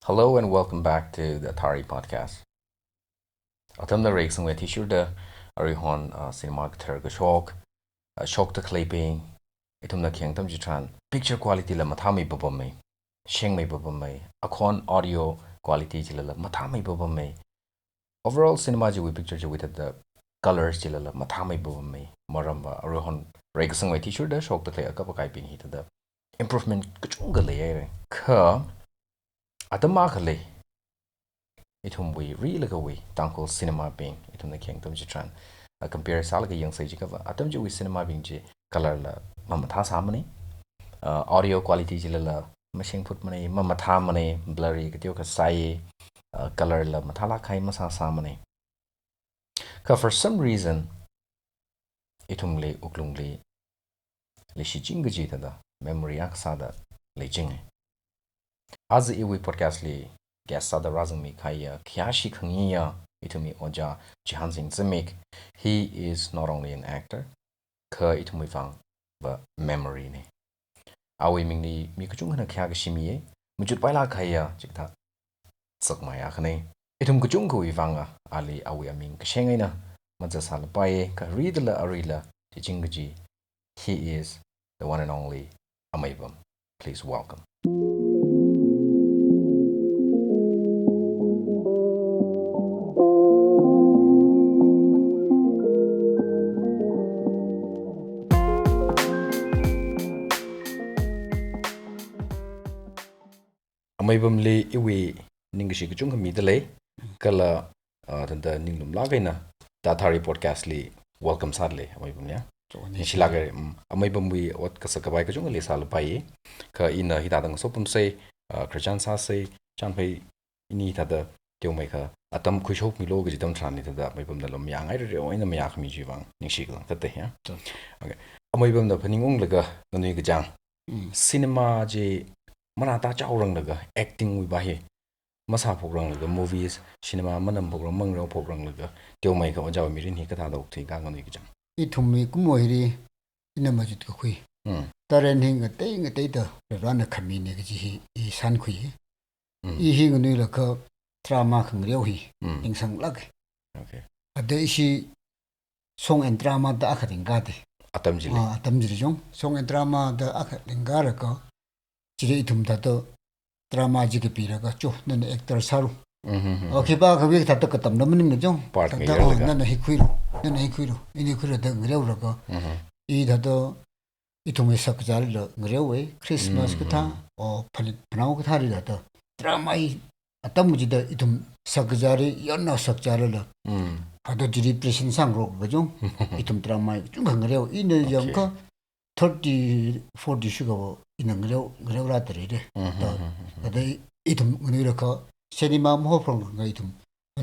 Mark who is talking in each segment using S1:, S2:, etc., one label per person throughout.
S1: Hello and welcome back to the Atari podcast. Atam the Rex with tissue the Arihon cinematographer shock the clipping itum the king tam jitran picture quality la mathami babame sheng me babame akon audio quality jilala mathami babame overall cinema ji we picture with the colors jilala mathami babame maramba Arihon Rex with tissue the shock the clip ka kai ping hit the improvement kuchunga le ka Adama khale itum we really go we tankol cinema being itum the king tam jitran compare salga yang sai jikava atam ju we cinema being je color la mamatha samani audio quality jilala machine put mani mamatha mani blurry katio ka sai color la mathala khai masa samani ka for some reason itum le uklung le shi jing ji da memory ak sada le jing आज इवी podcast li guest sada razung mi khaya kyashi khangya itumi oja jihan singh zemik he is not only an actor kha itumi fang ba memory ne awi mingni mi kuchung hana khya ga shimi mujut paila khaya chikta sakmaya khane itum kuchung ko ifanga ali awi aming kshengaina maja sal pai ka ridla arila jingji he is the one and only Amaibam. Please welcome. Amaibam le iwi ningishi kuchung mi dele kala tanda ninglum lagaina Atari podcast li welcome sadly Amaibam ya Nishilagare Amaibam we what kasakabai kuchung le sal pai ka ina hitadang sopum se Krajan sa se chanpai ini tada teu mai ka atam khushop mi log jitam thrani tada Amaibam dalom yang ai re oina mya khmi jiwang ningshiglang tate ya okay Amaibam da phaningong laga nani ga jang cinema je Manata chaurang laga acting wi bahe masa pograng laga movies cinema manam pograng mangrau pograng laga teu mai ka ojaw mirin hi katha dok thei ka ngani ki jam
S2: I thummi kumohiri ina majut ko khui taren hing te da ran khami ne ji I san khui I hing nu la ka drama khang reu hi ing sang lag
S1: okay
S2: ade shi song and drama da akharing ga de atam jili jong song and drama da akharing ga ra ka jiri thum da to drama ji ke pira ka chu nan actor saru okay ba ka wi ta ta katam nam ning jong
S1: part
S2: da nan hi khuiro ini khuiro da ngreu ra ka I da to I thum sak jar lo ngreu we Christmas ka tha o phali phnau ka thari da to drama I atam ji da I thum sak jar yon na sak jar lo ado jiri presin sang ro ga jong I thum drama chung ngreu in jong ka 30 40 sugar in ngreu ra tare de da I thum ngreu ka cinema mo from ga I thum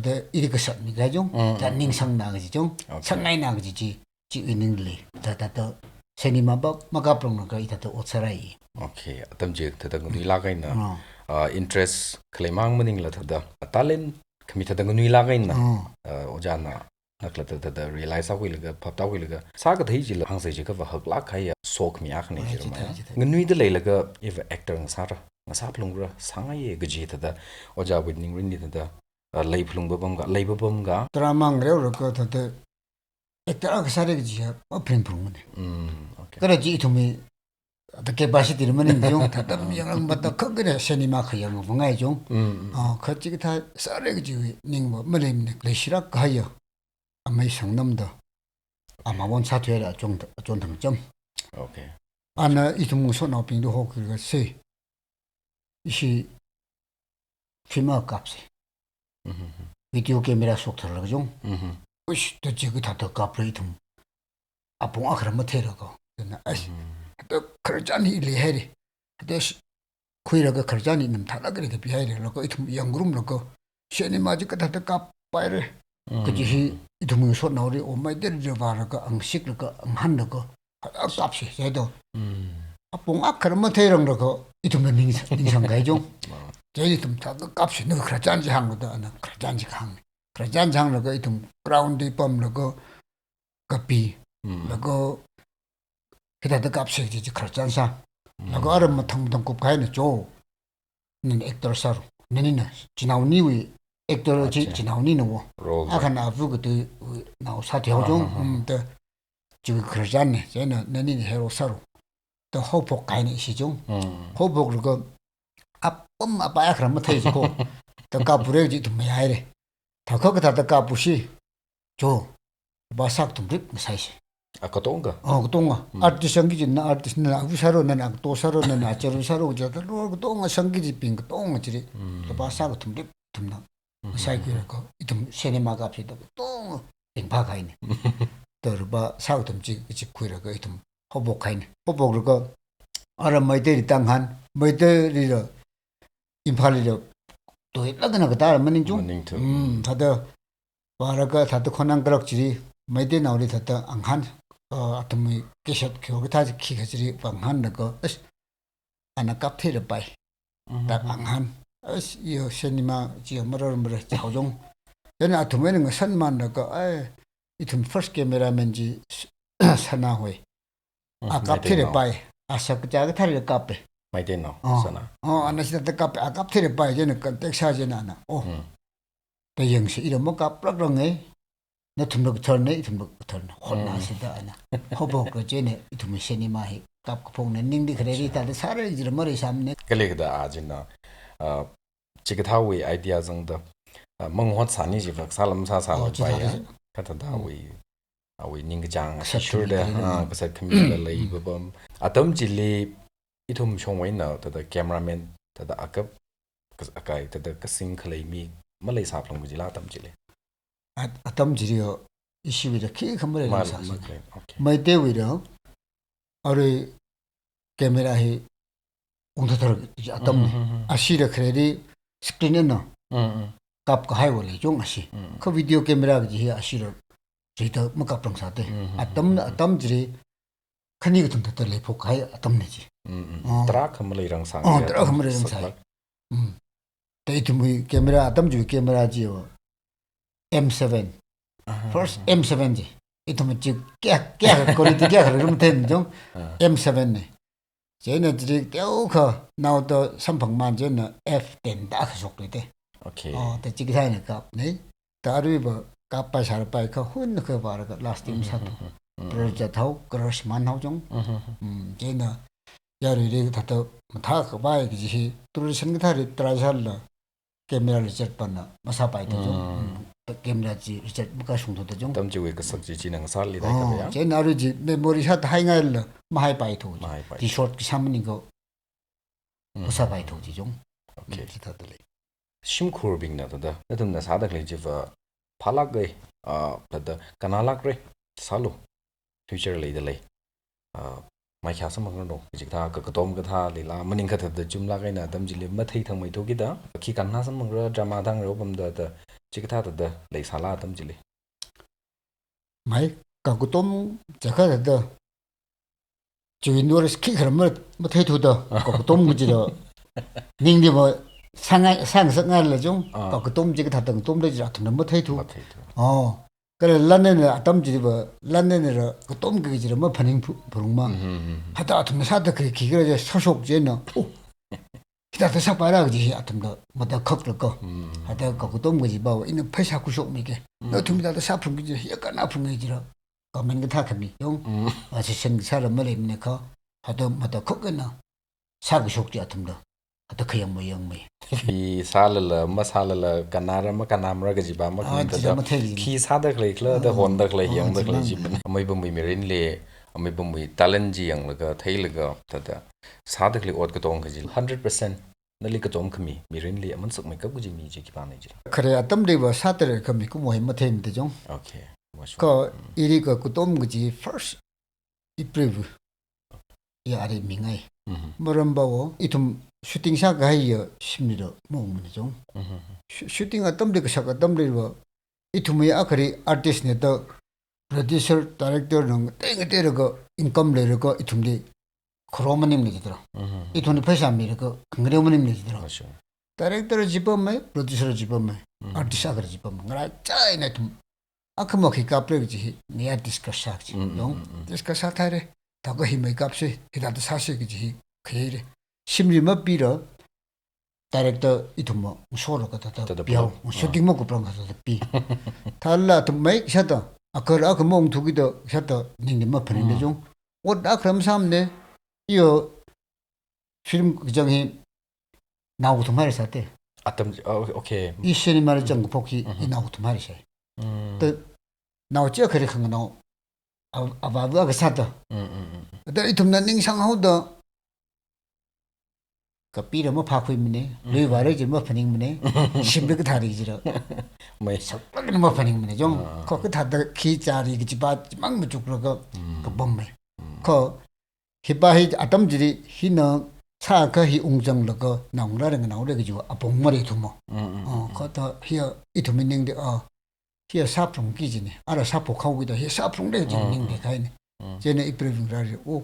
S2: da I ka sat ni ga jong da ning sang na ga ji jong sang nai na ga ji ning le da cinema ba ma ga from ga I da otsarai
S1: okay atam je thada ngui la ga na interest klemang maning la thada talent khmi thada ngui la ga na ojana nakla thada realize awi laga phapta wi laga sa ga thei ji la hang sai ji ka ba hak la khai sok mi akhni ji ma ngui de le laga if actor ng sara ngasa plungra sangai ga ji thada oja with ning rin ni thada lei plung bam ga
S2: drama ngreu ro ka thada actor ga sare ga ji a prim prum ne
S1: okay
S2: kara ji thumi da ke ba shi dir man ni jong thada yang ba da ka ga cinema khayang mo ngai jong ka ji ga tha sare ga ji ning mo ma le ne le shira ka ya amai sangnam da amawon sa thwe la chong thang cham
S1: okay
S2: ana I thum so na ping do ho ka se ishi film kapse video camera sok thar la jong ush to ji ga tha ka play thum apong akhra ma the ra ko na as to kharjani le heri to khuira ga kharjani nam thala ga ga bi hai re ko I thum yang grum la ko cinema ji ka tha ka pai re ka ji hi I thum so na ri o mai der je ba ra ka ang sik la ka ang han la ko kapse se do apong akhra ma the rang la ko I thum ning sang ga jong 제일 좀 다가 값이 너 그러잖지 한 거다 나 그러잖지 강 그러잖지 한 거가 좀 그라운드 범라고 커피 라고 그다가 값이 이제 그러잖사 라고 알아 뭐 탕탕 곱 가이네 줘 는 액터 사로 nenina chinauni wi actor chi chinauni no
S1: role
S2: akan avu gu de na sa de jong de ji khrajan ne jena nenini hero saru de hopok kai ni si jong hopok ru apum apa khram ma thai ko de ka pure ji tum mai re ta ko ka ta ka pushi jo ba sak tum rip sai si
S1: akatonga
S2: tonga artist sangi ji na artist na avu saru na to saru na acharu saru jo de ro tonga sangi ji ping tonga ji de ba sak tum rip tum na sai ko itum cinema ga phi tonga ing ba kai ni तर बा साउथम ची खुइरा ग इथम हबो खाइन हबो ग अर मैतेरि तांहान मैतेरि र इम्फालि र तोय लगन ग तार मनिङ जु थाद बारग थाद खनाङ ग्रक चिरि मैते नाउरि थाद अंहान अतमै केसत ख्यो ग थाज खि खचिरि पंहान ग अस अना काप्थे र पाइ ता अंहान अस यो सिनेमा ची मरर मर चाउजों जन अथमै न सन्मान ग इथुम फर्स्ट कैमरामैन जी सना होय आ काप्थे पाइ आ सक जाग थारे कापे
S1: माइते न सना
S2: अनसित त कापे आ काप्थे पाइ जेन कन्टेक्सा जेना ना ओ त यंगसे इरम काप्लक रंगे न थुमक थर्ने इथुमक थर्ने होना सिदा ana होबोक जेने इथुम सिनेमा हे काप फोंने निंगदि खरेरि ता सारे जिर मरे सामने
S1: कलेगदा आजिना चिकथावी आइडिया जंग द मंगहोत सानी जी फक सालम सा साल पाइ कथदा वी निंगजांग सशुरदा कसा खमिला लैबम अतम जिले इथुम सोंवैना तदा कैमरामैन तदा अकब अकाय तदा कसिंग खलैमी मलै साफलंग जिला तम जिले
S2: अतम जिरियो इसी विद खि खमरे सा मैते विद अरे कैमरा हे उंथथर अतम असी रखरेरी स्क्रीन न कप कहाय बोले जों असी ख वीडियो कैमरा जी असी र जित मकपंग साते अतम जिरि खनि गथम त ले फोकाय अतम ने जी
S1: त्रा खमलै रंग सा
S2: त्रा खमरे रंग सा ते तुमि कैमरा अतम जु कैमरा जी M7 first M7 जी इथम जी क्या क्या कोरि ति क्या रुम थेन जों M7 ने जेने जिरि त्यो ख नाउ त सम्फंग मान जेन F10 दा खसोक ले
S1: okay
S2: त जिग थाने कप नै तारुब कप पा सार पाइ ख हुन ख बार ग लास्ट टाइम सात प्रोजेक्ट थाउ क्रश मान हाउ जों जेन यार रे था मथा ख बाय जी तुरसन ग थारे ट्राइसल कैमरा रिचर्ड पन मसा पाइ त जों कैमरा जी रिचर्ड बका सुंथो त जों
S1: तम जी वे क सक जी नंग साल लिदा क या
S2: जेन अरु जी मेमोरी साथ हाइङल महाय पाइ थो टी शॉर्ट कि सामने को मसा पाइ थो जी जों
S1: ओके
S2: जी त ले
S1: शिम खुरबिंग न त नतुम न सादक ले जिव फालाक गय त कनालाक रे सालो फ्यूचर ले दले माइ ख्या सम मंग नो जिक था क कतोम क था लेला मनिंग ख त जुमला गय न तम जिले मथै थंग मै तो कि दा खि कन्ना सम मंग ड्रामा थंग रो बम द जिक था त ले साला तम जिले
S2: माइ क कतोम जखा द जुइनोर स्कि खरम मथै थु द क कतोम गि द निंगदि म 상상을 좀 그동 지가 다던 돔들이 같은 뭐 태도 그래 란네는 아담지리 뭐 란네는 그돔 그지를 뭐 파닝 부릉마 하다 아tum 사다 그 기그러져 소속제는 기다다 삭바라 그지 아tum도 뭐다 컵을 거 하다 그돔 그지 봐 있는 패샤 구속 미게 너 tum이다 사품 그지 약간 아픈 거지라 가면 그 타카미 용 아주 생 사람 머리네 거 하다 뭐다 컵거나 사구속제 아tum도 अत खयम मयंगमै
S1: इ सालल मसालल कनार म कनामरा ग जिबा म खि सादक लेखल द होन्दक ले यंगदक ले जिबन मैबम मै मेरिन ले मैबम मै टैलेंट जी यंग लग थैलग तत सादक ले ओत क तोंग ग जि 100% नलि क तोंग खमि मेरिन ले अमन सक मै क गुजि मी जी कि पानै जि
S2: खरे अतम देव सातर खमि कु मोहि मथे मिते जों
S1: ओके
S2: क इरि क कुतोम ग जि फर्स्ट इप्रिव यारे मिङै मरमबावो इथुम 슈팅 사 가이여 심리로 모으는 좀 슈팅 어떤 데가 사 어떤 데로 이투미 아크리 아티스트네 더 프로듀서 다이렉터는 땡땡거 인컴 레르거 이tum디 크로마님 리지더라 이투니 패샤미르거 긍그레모님 리지더라 다이렉터 집범에 프로듀서 집범에 아티스트 아크리 집범에 그라 짜이네 tum 아크모키 카프레지 니아 디스커샤지 용 디스커샤타레 다고 히메 값이 히다도 사시기지 그래 심리 뭐 빌어 다이렉터 이tummo solo ka ta biao shooting mo ko prang ka ta pi thalla to mai shata akara ka mong thugi do shata ning ma phane de jong od akram samne io film jang hi naw to mari sa te
S1: atam okay
S2: i cinema ra jang pokhi i naw to mari sa to naw che khari khang naw ava ga sa ta da itumna ning sang ho da kapira mo phakhui mine lui ware ji mo phaning mine shimbe ka thari jira
S1: mai
S2: sakla mo phaning mine jong ko ka thada khi chari gi ba mang mu chukra ka bom mai ko hiba hi atam jiri hi na sa ka hi ungjang la ka nang la rang na ore gi apong mari thumo ko ta hi ithumi ning de hi sa prong ki ji ne ara sa pho khau gi da hi sa prong de ji ning de kai ne je ne ipreving ra o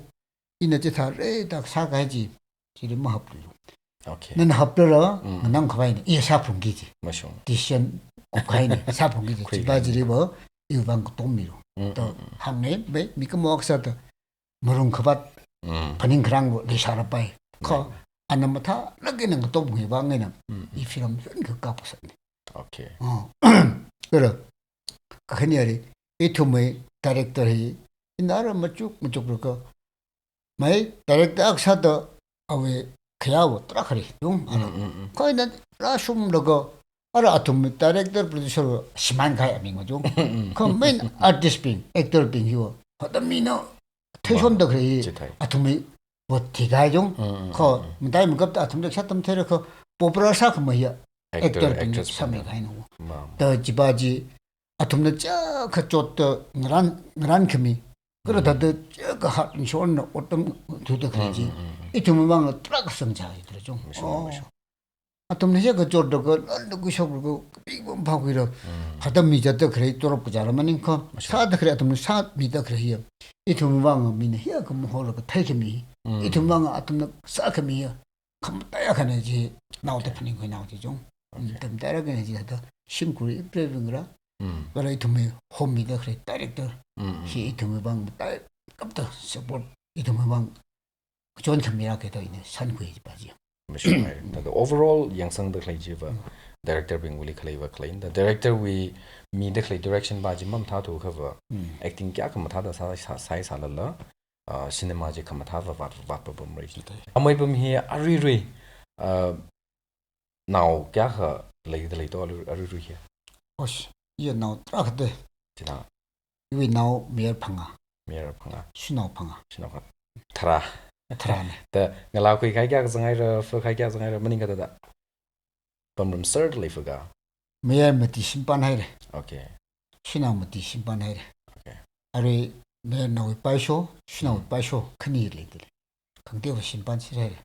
S2: ina je tha re ta sa ga ji ji ma hap
S1: okay
S2: 는 합들어 난 가봐야 이 사풍기지
S1: 마쇼
S2: 디션 고카이네 사풍기지 지바지리 뭐 이방 동미로 또 항내 왜 미그 먹서도 물은 그밭 버닝 그랑 거 리샤라 바이 커 안나마타 나게는 것도 뭐 방에는 이 필름 그 까부었네
S1: 오케이
S2: 그래 그녀리 이 투메 다이렉터이 이 나라 뭐쭉 그거 마이 다이렉터 악사도 아왜 그야고 트라카리 좀 거기는 라숨로고 알아 아톰 다이렉터 프로듀서 심한 가야 민거죠 그맨 아티스트 빙 액터 빙 히어 하다미노 태션도 그래 아톰이 뭐 티가죠 거 문다이 무겁다 아톰도 샷덤 테르 그 포브라사 그 뭐야 액터 빙 삼에 가이노 더 지바지 아톰도 저그 쫓도 그런 금이 그러다도 저거 한 쇼는 어떤 두도 그러지 이 두문방 트럭 성자이 그러죠 아톰네 그 쫓도 그 얼르고 쇼고 빙봉 파고 이러 하다 미자도 그래 또럽고 잘하면 그 사다 그래 아톰네 사 미다 그래요 이 두문방 미네 히야 그 뭐로 그 태기미 이 두문방 아톰네 사크미야 컴다야 가네지 나오다 푸는 거 나오지 좀 좀 따라가네지 하다 심구리 프레빙이라 그래 이tum이 홈미다 그래 다이렉터 히 이tum이 방 깜다 서포트 이tum이 방 좋은 캠미라게 더 있네 산구이 바지
S1: mission the overall yangsang the klaijiva director being willy klaiva claim the director we me the clay direction baji mam tha to cover acting kya kam tha da sai salala cinema je kam tha va va bom ri amoi bum hi ari ri now kya ha lei to ari ri hi
S2: 오시 이게 나오 트럭데
S1: 지나
S2: 이게 나오 메어 방아 슈나오 방아
S1: 타라
S2: 타라네
S1: the ngala kui kai kya zangai ra fu kai kya zangai ra maning ka da pamrum certainly fuga
S2: 메어 메티 심판하이래
S1: okay
S2: 슈나오 메티 심판하이래
S1: okay
S2: 아리 메어 나오 빠쇼 슈나오 빠쇼 큰일이들 강대호 심판 치래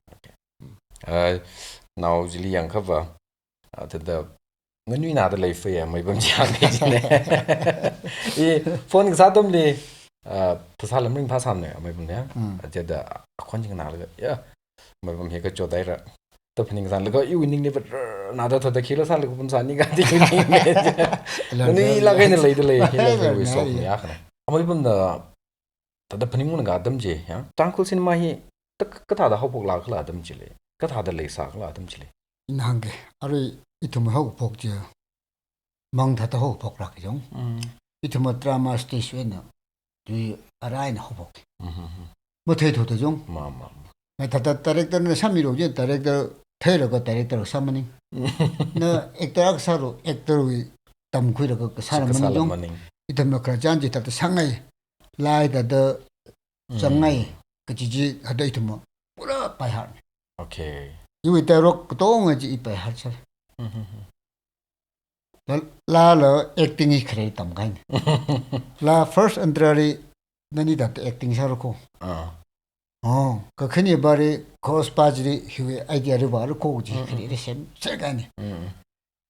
S1: now jili yang cover the ngân na de lei fe mai bam chang ne I phone sa dom le phasa lam ring phasa ne mai bam ne ja da khon jing na le ya mai bam he ka cho dai ra to phning san le ko yu ning ne na da tha khila sa le bum sa ni ga ti ne ni la ga ne le de le he le we so ya khna mai bam da da phning mun ga dam je ya tangkul sin ma hi ka tha da ho pok la khla dam ji le ka tha da le sa khla dam ji le
S2: 인한게 아리 이tum이 하고 복지 망다다 하고 복라 그죠 이tum이 드라마 스테이션에 이 아라인 하고 뭐 대도도 좀
S1: 마마
S2: 다다 다이렉터는 3일로 이제 다이렉터 테러가 다이렉터로 삼으니 너 액터 사로 액터로 담고이로 그 사람은 좀 이tum이 그러지 다다 상하이 라이다더 상하이 그 지지 하다 이tum이 뭐라 봐야
S1: 오케이
S2: 이거 대로 그동안 이제 할차 라라 액팅이 그래 담가인 라 first entry 너니다 액팅 사르고 그 큰이 바리 코스파지리 휴에 아이디어를 바로 고지 그래 셈 제가네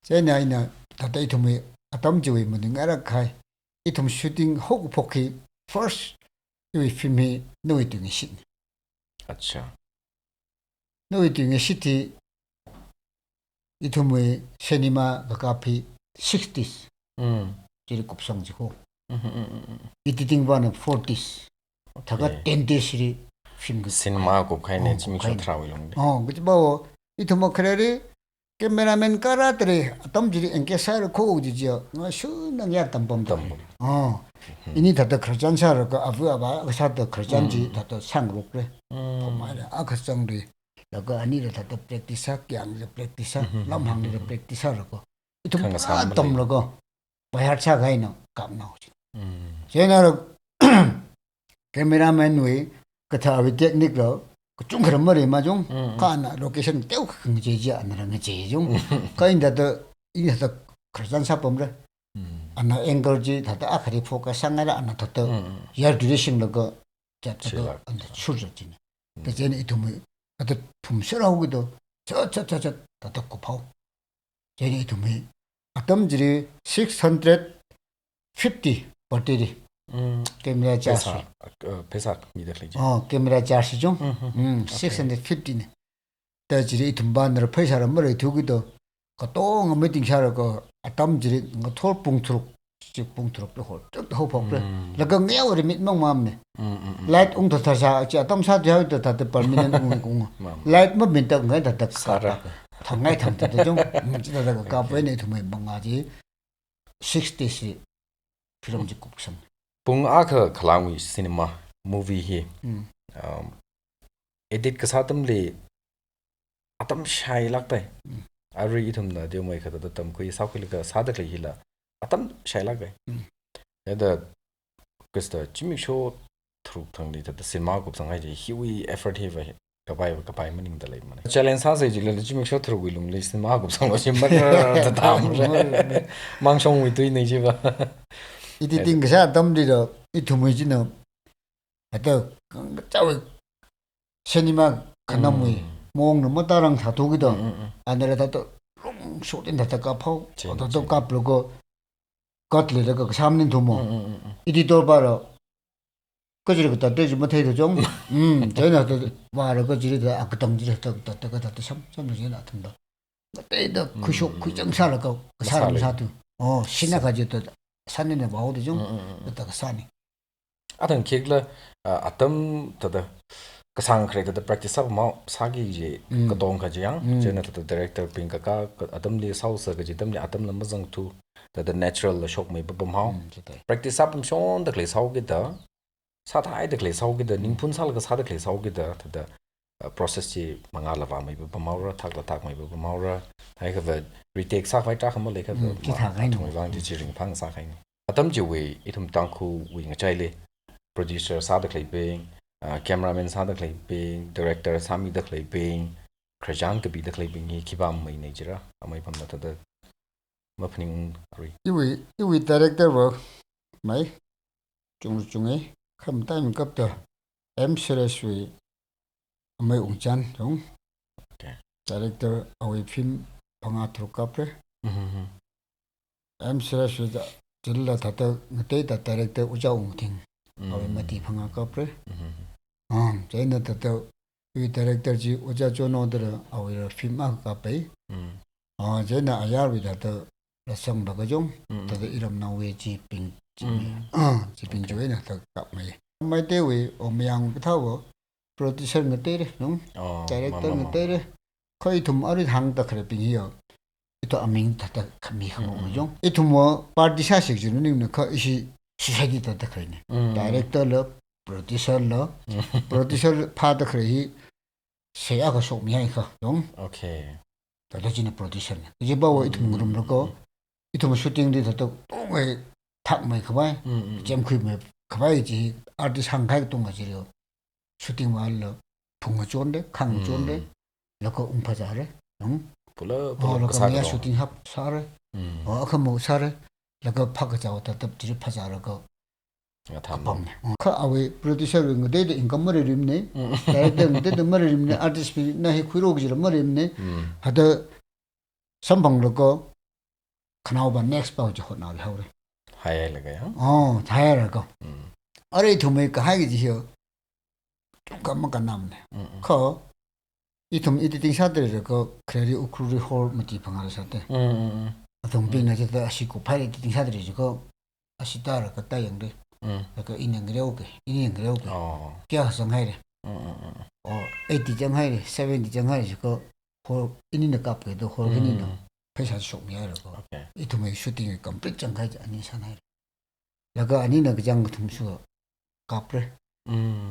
S2: 제나이나 다다 이tum이 아담지위 뭐는 알아 가이 이tum 슈팅 하고 포키 first 이 필미 노이팅이 신
S1: 아차
S2: 노이팅의 시티 이tum의 시네마 가피 60s 제일 곱상지고 이디딩바는 40s 다가 10대시리 film
S1: cinema ko khai ne chimi kho thra wi long
S2: 그지 뭐 이tum의 그래리 cameraman karatri atom jiri engke sar ko jijo ngashu nang ya tampom ini tata kerjaan sar ko abu aba sat kerjaan ji tata sangruk re pemara akasang ri laga ani re tata practice kyang re practice lamhang re practice ko itu atom logo bayar cha gai no kam na uji jena ro cameraman we katha abi technique ro chung kharam mari ma jong kana location teu khang je ja na rang je jong kain da I da kerjaan sa pom re ana angle ji da akhari focus sang ra ana da year duration logo ja da and churja ji da jen itu mu da phum sera hu do cha da ko phau jen itu mu atom ji 650 battery camera charge
S1: pesak 미들리지
S2: camera charge 좀 650 다 지리 tumban을 페사를 머리 두기도 그또 미팅 샤라고 아담 지리 톨 뿡트룩 직 뿡트룩도 홀 호폭래 라가 녀우리 밑멍 마음네 라이트 웅도 타사 아담 사디하도 다들 벌미는 웅 라이트 뭐 민다 그 다다 사라 당ngay 탐도 좀 지나다가 가보네 두면 뭔가지 60시 필름 찍고 참
S1: Pung aka kalangi cinema movie hi edit ka satam le atam shai laktai ari ithum na de mai khata tam koi saukil ka sadak le hila atam shai laktai da kasta chimi show thru thang li da cinema ko sangai ji hiwi effort hi va ka pai maning da lai man challenge sa sai ji le chimi show thru gilum le cinema ko sang lo sim ba ta tam mang song wi tui nei ji ba
S2: editing sa dam리로 이 두무지는 하다 짜고 시니마 간나무이 몽는 뭐 다랑 사도기도 안에다도 롱 쇼된다다 까포 어도 까불고 겉리가 삼는 두모 이디도 바로 거지르부터 되지 못해도 좀 저희는 말을 거지르도 아그덩지르도 다다다다 삼삼이 나던다 그때도 그쇼 그 정사라고 그 사람 사도 신나 가지고 산에 와오도 좀 그다가 산이
S1: 아던 킥라 아담 다다 kasang khre da practice ab ma sagi je ka dong ka jiang jena da director ping ka atam li sau sa ka jitam li atam lam jang tu da natural shock mai bam hau practice ab shon da kle sau ge da sa thai da kle sau ge da ningpun sal ka sa da kle sau ge da process ji manga lawa mai bam hau ra thak la thak mai bam hau ra hai ka retake sa vai ta kham le ka thong wang ji ring phang sa khai atam ji we itum tang khu wi nga chai le producer sa da kle ping cameraman sa da klei ping director sami da klei ping krajan ka bi da klei ping ni kibam mai nei jira amai pam da da mapning ari
S2: iwi director wo mai chung kham time kap da m series wi amai ungchan jong director awi film panga thru kap re m series wi da jilla da ngate da director uja ungting awi mati panga kap re 저희는 또 이 디렉터지 오자 조노들 아우라 필마 카페 저희는 아야르비다 또 성바가 좀 또 이름 나오지 빙 지빙 조에나 또 카메 마이데위 오미양 타고 프로듀서 그때래 좀 디렉터 그때래 거의 좀 어리 항다 그래 빙이요 또 아밍 다다 카미 하고 좀 이도 뭐 파티샤식 주는 거 이시 시사기 다다 그러네 디렉터로 producer 파드 그래이 세야가 소미야이가 용
S1: 오케이
S2: 다다지는 producer 이제 봐고 이tum 그럼고 이tum 슈팅도 또 똥에 탁매 그봐 잼크메 그봐야지 아티스트 한가이 동가지요 슈팅 말로 동가 좋은데 강 좋은데 이렇게 움파자래 용
S1: 불러
S2: 그냥 슈팅 합 사래 그뭐 사래 이렇게 파가자고 답답지 파자라고 탐네 그 아왜 프로듀서는 그대도 인컴머리 림네 다이렉터 그대도 머리 림네 아티스트 나해 쿠로그지를 머리 림네 하다 선방로고 카나오바 넥스트 바우지 혼나게 하우래
S1: 하야라가요
S2: 다야라고 어레 도메가 하기지요 조금만 남네 이 좀 에디팅 사들을 그 크레디 우크루리 홀 뭐지 방아서때 동빈나 저도 아시고 파일 에디팅 사들이 그 아시다라 그 따영데 그 있는 거려오게 क्या संघाई रे 80 जंघाई रे 70 जंघाई रे को 홀 이니는 깝게도 홀기니는 회사 속미하라고 이tum의 슈팅이 컴플릿 장가지 아니 사나이 내가 아니는 그장 tum수 깝래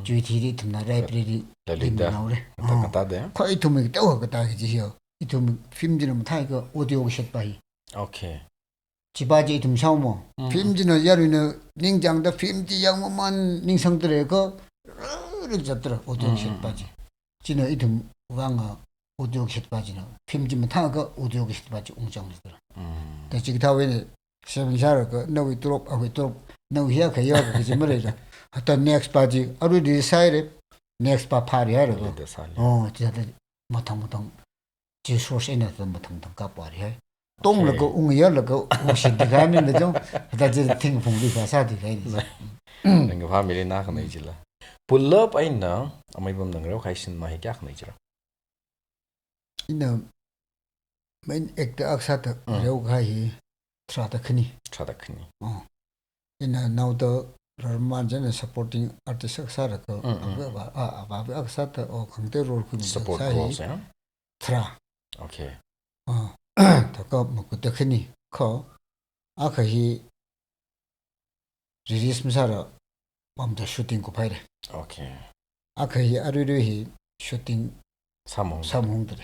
S2: 주의들이 tum나 라이브러리 나오래
S1: 갔다대
S2: 거의 이tum의 또 그다지요 이tum 필름지는 타이거 오디오 샷바이
S1: 오케이
S2: 지바지 이tum 샤오모 필름지는 야르는 닝장다 필름지 양모만 닝성들의 그를 잡더라 오디오 샷바지 지는 이tum 왕아 오디오 샷바지는 필름지면 타가 오디오 샷바지 웅장이더라 근데 지금 다 왜네 세븐샤르 그 너위 드롭 하고 드롭 너위야 가요 그지 말이야 하다 넥스트 바지 아루 디사이드 넥스트 바 파리 하러 진짜 못탕 지소스에는 못탕 까빠리 해 동르고 웅이열고 우시디가는 거죠 다지 팅 풍리 가사디 가이지
S1: 내가 파밀리 나가네 이질라 풀업 아이나 아마 이번 능력 하신 마이 깍 내지라
S2: 이는 맨 액트 악사트 레오가이 트라다크니 이는 나우더 러만전에 서포팅 아티스트 악사르고 아바 악사트 강대로 그
S1: 서포트 롤스야
S2: 트라
S1: 오케이
S2: 다가 뭐 그때크니 커 아카히 리리스미사라 맘다 슈팅 고 파이레
S1: 오케이
S2: 아카히 아르르히 슈팅 삼홍들이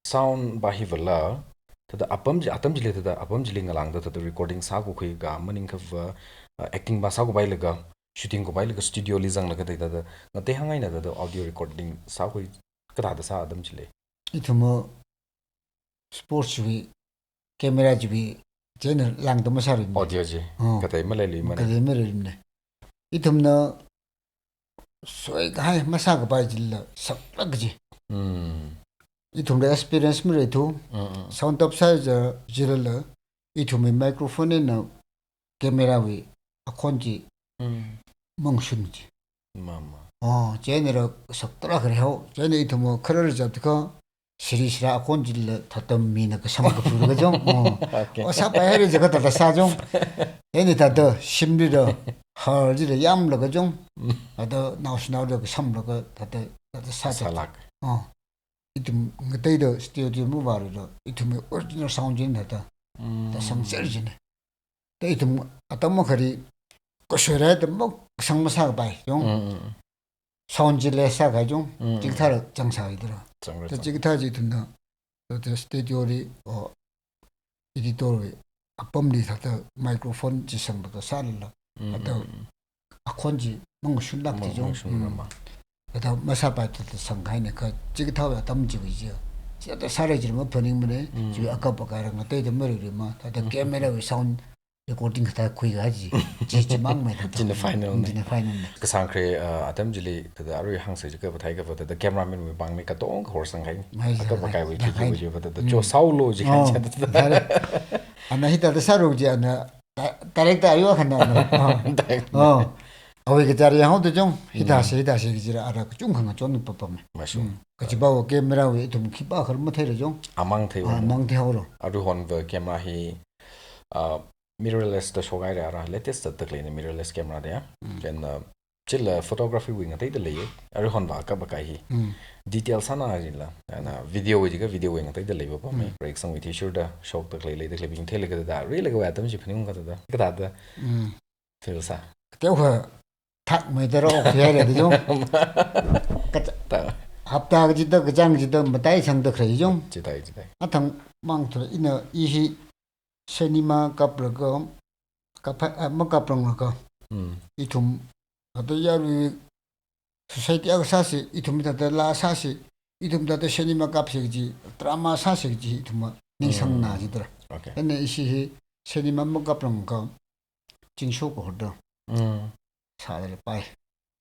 S1: 사운드 바히블라 tada atamji le tada apamji le ngalang da tada recording sa ko khoi ga maning ka acting ba sa ko bai lega shooting ko bai lega studio li jang lega da da ngate hangai na da audio recording sa ko kada da sa adamji le
S2: itumo sports wi camera ji wi jen lang da masari
S1: audio ji kada male li mane
S2: kada male li itumna soi ga masa ga bai jilla sablag ji 이tum의 experience 미래도 사운드 업사이저 지를러 이tum의 마이크로폰에는 카메라위 아콘지 멍순지 마마 제네로 석더라 그래요 제네 이tum의 커를 잡고 시리시라 아콘지를 탔던 미나 그 삼가 부르거죠 사바해를 저거 다 사죠 얘네 다더 심리로 하지를 얌러거죠 아더 나우스나우로 그 삼러거 다더 사자 이tum ngataida studio mu barilo itum original sound jin hata ta samserjine te itum atamma khari koshora de mo sangmasa bai yong sound jile sa ga jong jigthar jangsa idra te jigthar ji tumna te studio ri editor wi apam ni thata microphone ji sang da salla ata akhonji mong shulak ji jong 다 마사바트 상가이네 그 지기타와 담지고지요. 제가 사례지를 뭐 버닝문에 지금 아까 보가랑 때도 머리를 뭐 다들 카메라에 사운 레코딩 다คุย가지. 지지 막매다.
S1: 진짜 파이널. 그 상크레 아담질리 그 아루 항세 그 버타이가 버다 카메라맨 위 방메가 똥 거상가이. 아까 보가이 위 지지 버다 저 사울로 지가 찾다.
S2: 아나 히다도 사로지 아나 다렉다 아요 하나. 어이 그 자리에 하도 좀 히다시 기지라 알아 좀 강한 좀 법범
S1: 맞죠
S2: 같이 봐고 카메라 위 좀 기빠 그런 못 해려 좀 아망테오로
S1: 아루 혼버 카메라 히 mirrorless the shogai ra latest the clean mirrorless camera de jen chilla photography wing ate de leye aru hon ba ka ba kai hi detail sana ajila na video wi ga video wing ate de leye ba me break some with t-shirt da shock the clay le de clipping thele ga da really ga atam ji phning ga da feel sa
S2: तेव्हा 탁 매더러 해야 되죠. 합다 그지도 그장지도 뭐다이 상도 그래죠.
S1: 지다이.
S2: 아탕 망토 이너 이히 시네마 카프르고 카파 먹카프르고 이툼 어디야리 소사이티하고 사시 이툼이다 라사시 이tum다 시네마 카프시지 드라마 사시지 이tum 닝상 나지더라. 근데 이시 시네마 먹카프르고 징쇼고 허더 사들 빠이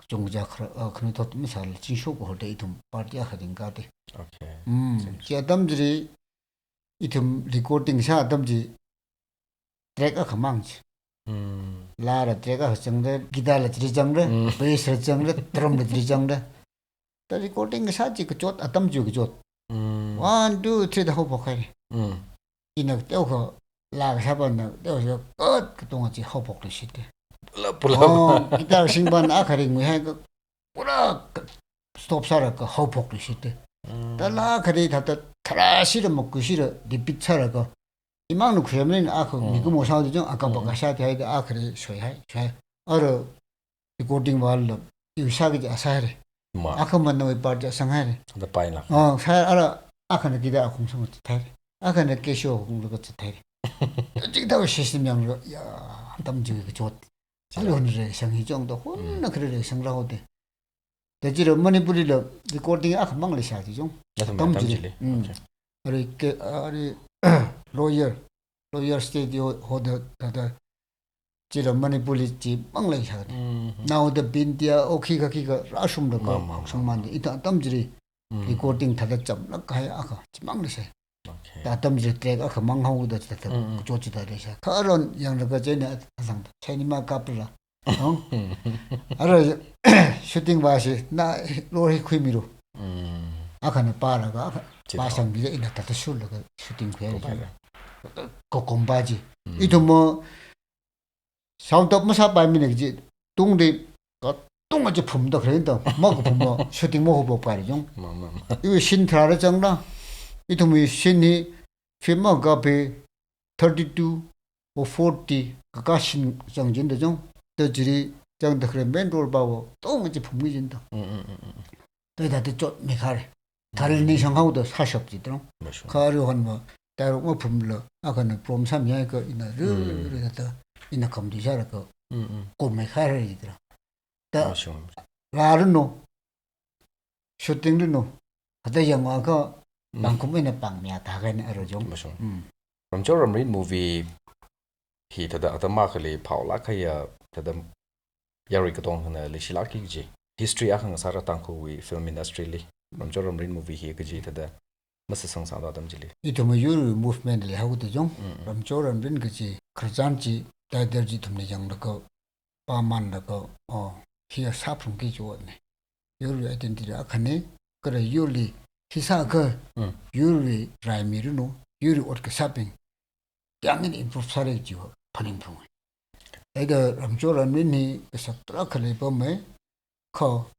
S2: 종자 그런 더 미사를 진쇼고 할 때 이tum 파티야 하든 가데 오케이 제담들이 이tum 리코딩 사 담지 트랙가 가망지 라라 트랙가 정데 기타를 지정데 베이스 정데 드럼 지정데 또 리코딩 사지 그쪽 아담지 그쪽 1 2 3 더 보카이 이나 때고 라가 사번나 때서 끝 동안지 허복을 시대 기타 신반 아카리 무해 그 뿌라 스톱 사라 그 허복을 시대 달라 그래 다다 트라시를 먹고 싫어 리피처라고 이만은 그러면 아그 미국 모사도 좀 아까 바가샤 대해 아 그래 소야 저 어러 리코딩 발로 유사게 아사래 아까만 너무 빠져 상하래
S1: the paina
S2: 사 알아 아까는 기다 공성을 타래 아까는 계셔 공부가 타래 지금 시스템으로 야 담지 그 좋 알로는 상이 정도 혼나 그래 상라고데 대지로 머니부리로 리코딩 아까 망을 샤지 좀 담지 이렇게 아리 로이어 스튜디오 호더 다다 지로 머니부리 지 망을 샤지 나오더 빈디아 오키가 키가 라숨도 거 성만데 이따 담지리 리코딩 다다 잡나 가야 아까 망을 샤 다 담지 트랙 아까 망하고도 다다 좋지다 레샤 그런 양르가 전에 항상 체니마 카플라 알아 슈팅 바시 나 로히 쿠미로 아까는 빠라가 바상비가 이나다 술로가 슈팅 구해 그 공바지 이도 뭐 사운드 무사 바미네지 동대 동아지 품도 그런다 먹고 보면 슈팅 먹고 봐야죠 이거 신트라를 정나 이도 뭐 신이 필모가 배 32 or 40 가신 정진도 좀 더지리 정도 그래 맨돌 바고 똥이지 품기진다 너희한테 좀 메카래 다른 이상하고도 사시 없지더라 가려 한뭐 따로 뭐 품러 아까는 프롬삼이야 그 이나 르르르다 이나 감디샤라 그 고메카래이더라 다 라르노 슈팅르노 하다 영화가 방금에는 방미야 다가는 알아죠
S1: from Joram Reed movie he to the automatically Paula Kaya to the Yari Katong and Lishilaki G. History Akang Sara Tanko we film industry li. From Joram Reed movie here Gaji to the Massang Sound Adam Jili.
S2: It was your movement how the young from Joram Reed Gaji, Krazanji, Diderji to the young Lako, Paman Lako, or here Sap from Gijuan. Your identity Akane, got a Yuli, Hisaka, Yuri Raimirino, Yuri Orka Sapping. 양은 임프사레지요 파닝풍 애가 람조라는니 그래서 트럭을 보면 커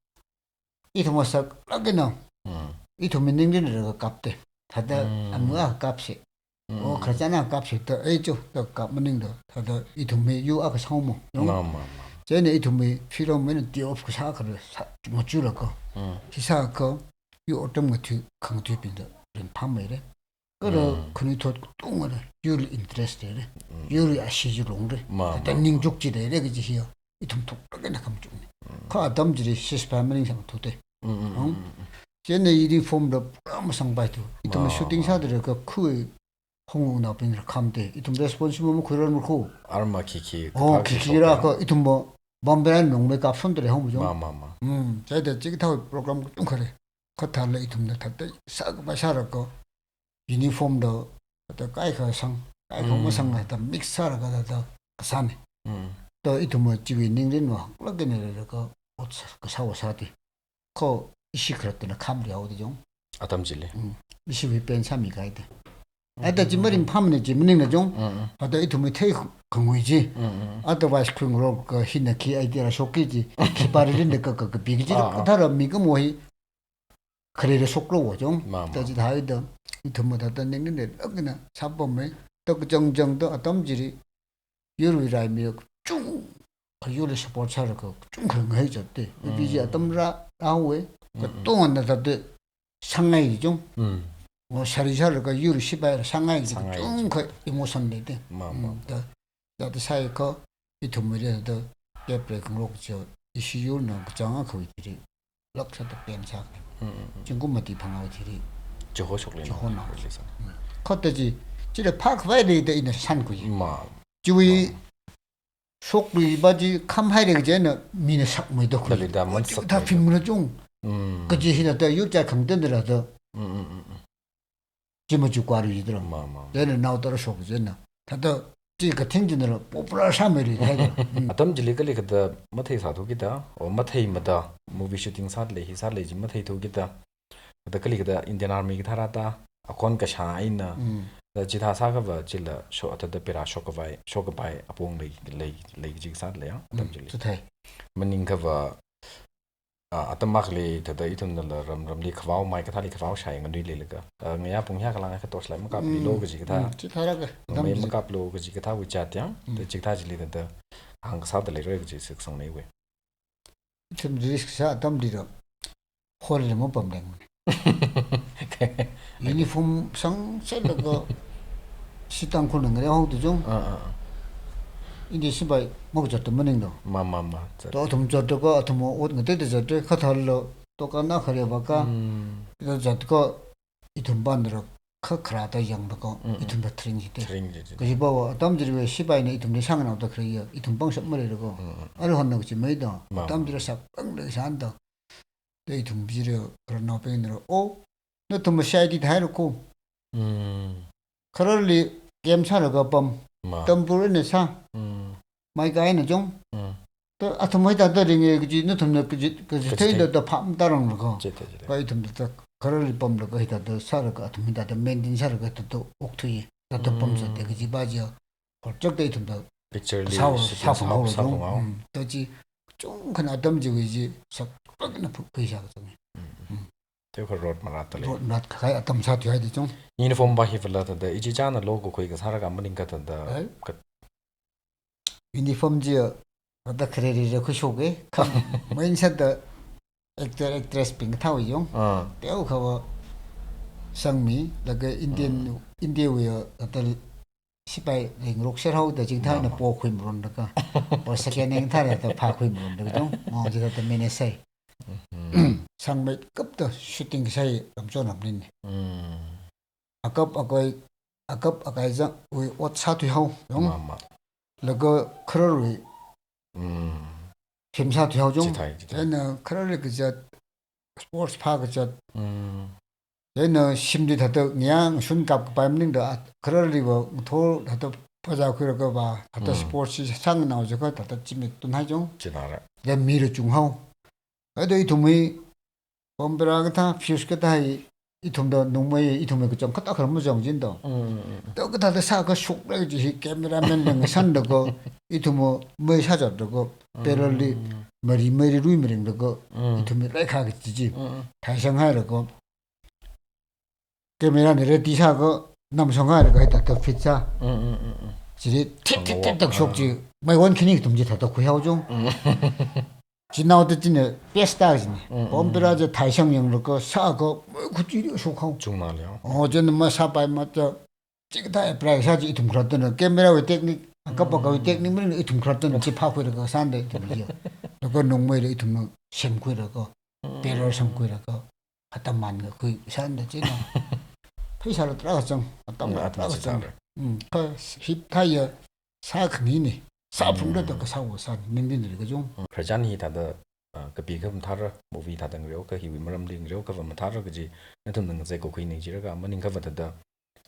S2: 이토마사 라게나 이토민닝들을 값대 다들 아무가 값이 그러잖아 값이 더 애죠 더 값문닝도 다들 이토미 유아가 상모 쟤네 이토미 필요면 띄어프 사가를 못 줄어고 기사가 이 어떤 것이 강투빈다 판매래 그러 그니도 똥을 유리 인트레스트래 유리 아시지롱래 단닝 죽지래 그지 히어 이tum 톡하게 나감 좀 카담지리 시스템이 상토대 쟤네 이 폼도 아무 상바이도 이tum 슈팅사들 그 크의 홍웅 나빈을 감대 이tum 레스폰시브 그런 놓고
S1: 아르마 키키
S2: 키키라 그 이tum 뭐 범베란 농맥 앞선들의 홍무죠
S1: 마마마
S2: 쟤들 지기타고 프로그램 좀 그래 그탈래 이tum들 다때 싹 마샤라고 유니폼도 또 까이커상 까이커무상 하다 믹스하러 가다 산에 또 이tum뭐 집이 닝린와 그러게네 그 사오사디 그 이시크랬더니 감리 어디죠
S1: 아담질리
S2: 이시위 벤삼이 가이데 아다 지머린 파문에 지문이네 좀 아다 이tum이 태이 건고이지 아더바이스 크링으로 그 히나키 아이디어라 쇼키지 기바르린데 그 비기지 다라 미그 뭐이 그래를 속로워죠 또지 다이더 이tum보다 내는데 어그나 잡범에 또 정정도 어떤지리 유리라이미 쭉 유리 스포츠하러 그좀 그런 거 해줬대 비지 어떤라 나오에 그 동안나도 상하이 좀뭐 샤리샤르 그 유리 시바에 상하이 좀그 이모선인데 또 사이 그 이tum이라도 예쁘게 그렇죠 이시유는 그 장아 거기들이 럭셔도 벤사 중국마디 방아들이
S1: 저호속리
S2: 그때지 지레 파크바이데 있는 산구지 주위 속리 바지 캄하이레 전에 미네 삭무도 그래 다 핀문을 좀 그지 히나다 유자 강된들라도 지모주 과리더라 얘는 나오더라 속잖아 다도 지가 튕진으로 포플러 사메리 해
S1: 아담 질리글리 그다 마테이 사도기다 오 마테이마다 무비 슈팅 사tle 히 사레지 마테이 도기다 그다 클리그다 인디안 아미 기타라다 아콘 카샤이나 지타 사가바 질라 쇼 아타다 페라 쇼카바이 아퐁 레이 지사레야 아담 질리
S2: 좋대
S1: 마닝카바 atam makli tada itum dal ramli khwau mai ka thali khwau shai ngan rile ka ngaya pungya ka langa ka tos lai makap li lo ji ka
S2: chi thara ga
S1: mai makap lo ji ka wi chat yang te chi tha ji li da hang sa da le re ji sik song nei we
S2: itum risk sa dam di ro khol le mo pam deng uniform sang se le go sitang khol ngare ho du jong 인디 시바이 먹었다 mëning도
S1: 마마마
S2: 또 덤저도 또 옷 그때도 저때 카탈로 또 가나 그래 봐까 이거 저거 이 돈반으로 크크라다 양도고 이 돈도 트링이데 그지 뭐 담들이 왜 시바이네 이 돈이 상은 없다 그래요 이 돈방 선물이라고 어느 한는 거지 뭐이도 담들이 싹 뻥을 산다 이 돈비려 그런 나병으로 너 돈 샤이디 다 해놓고 그럴리 게임사를 범 덤부르네 사 mai cái này chung, tôi thầm mới ta tới nghe cái gì nó thầm được cái gì thấy được phạm ta rằng được không? Cái thầm được cái rồi bấm được cái ta được sao được cái thầm ta maintain sao được cái tôi ốc thuy, ta tôi bấm sao được cái gì bao giờ, hoặc trước đây thầm được sao phòng hậu chung, tôi chỉ chung cái nào tâm gì gì sắc cái nó cái sao cái này.
S1: Thế có road mà ra tới.
S2: Road mà cái tâm sao thì hay đi chung.
S1: Uniform bao nhiêu là tới, ý chí cha nó logo coi cái sao cái mình cái tới.
S2: 유니폼 지어 어다 크레리를 그 쇼게 컴 뭐인사도 액터 액트레스 빙 타오용 때오 가와 상미 라가 인디아에 어다 시바이 링록셔하우다 징타나 보ခွင့်မလို့ကဘောစကနေထားရတော့ဖာခွင့်မလို့တော့မောင်ကြီးတော့မင်းဆိုင်상미 급도 슈팅 사이 엄청 남는네 아깝아가이자 우리 옷 사투하오 용 लगा खरल खेमसा थियो जों एन खरल के जत sports park जत एन सिमदि थातो न्यां सुन काप पाइमनिंग द खरल रिबो थो थातो पजा खरग बा थातो स्पोर्ट्स सांग नाउ जको थातो चिमिक तुन हाइ जों
S1: चिनारा
S2: जे मिर जुङ हाउ अदे इथुमै बमबरा गथा फ्यूज गथा 이통도 농모에 이통에 그좀 갔다 그러면 정진도 또 그다데 사가 속라지 카메라맨 산다고 이통모 뭐 사졌다고 베럴리 머리 루이머링다고 이통에 레카겠지 다성하라고 카메라 내려 뒤사고 남성하라고 했다 또 피자 지리 틱틱틱 속지 매원 키니 동지 다도 구해오죠 지나오듯 지네 베스타지네 범브라저 다성형으로 그 사고 구찌리 속하고
S1: 중말이요
S2: 어제는 뭐 사바이 맞죠 찍다 프라이사지 이tum 그랬더니 카메라의 테크닉 아까보고 테크닉은 이tum 그랬더니 집하고라고 산데 되죠 그거 농모에 이tum 심고라고 배를 심고라고 갖다 만거 그 산데 지나 회사로 들어갔죠 어떤 거 들어갔죠 그 힙타이어 사크니네 사풍도 그 사고 산 민민들 그죠
S1: 프레잔히 다다 그 비금 타르 무비 다다 그래요 그 히비 머람딩 그래요 그 뭐 타르 그지 나도 제 고코이 니지라가 머닝 그 버다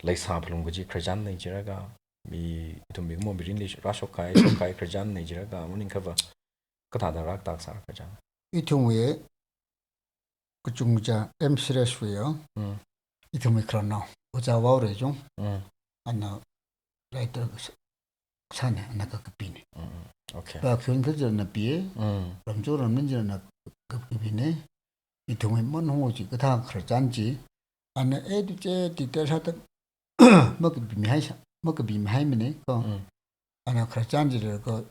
S1: 라이사 플롱 그지 프레잔 니지라가 미 좀 미모 미린리 라쇼카이 쇼카이 프레잔 니지라가 머닝 그 다다 락닥 사 프레잔
S2: 이 경우에 그 중자 엠스레스고요 이 경우에 그러나 오자와오래 좀 안나 라이터 산에 나가 급비네.
S1: 오케이.
S2: 그 교인들은 비에 ram조는 문제는 급비네. 이 동에 뭔 호지 그다 그러잖지. 안에 에디제 디테사도 먹기 비미하이사. 먹기 비미하이네. 그 안에 그러잖지를 그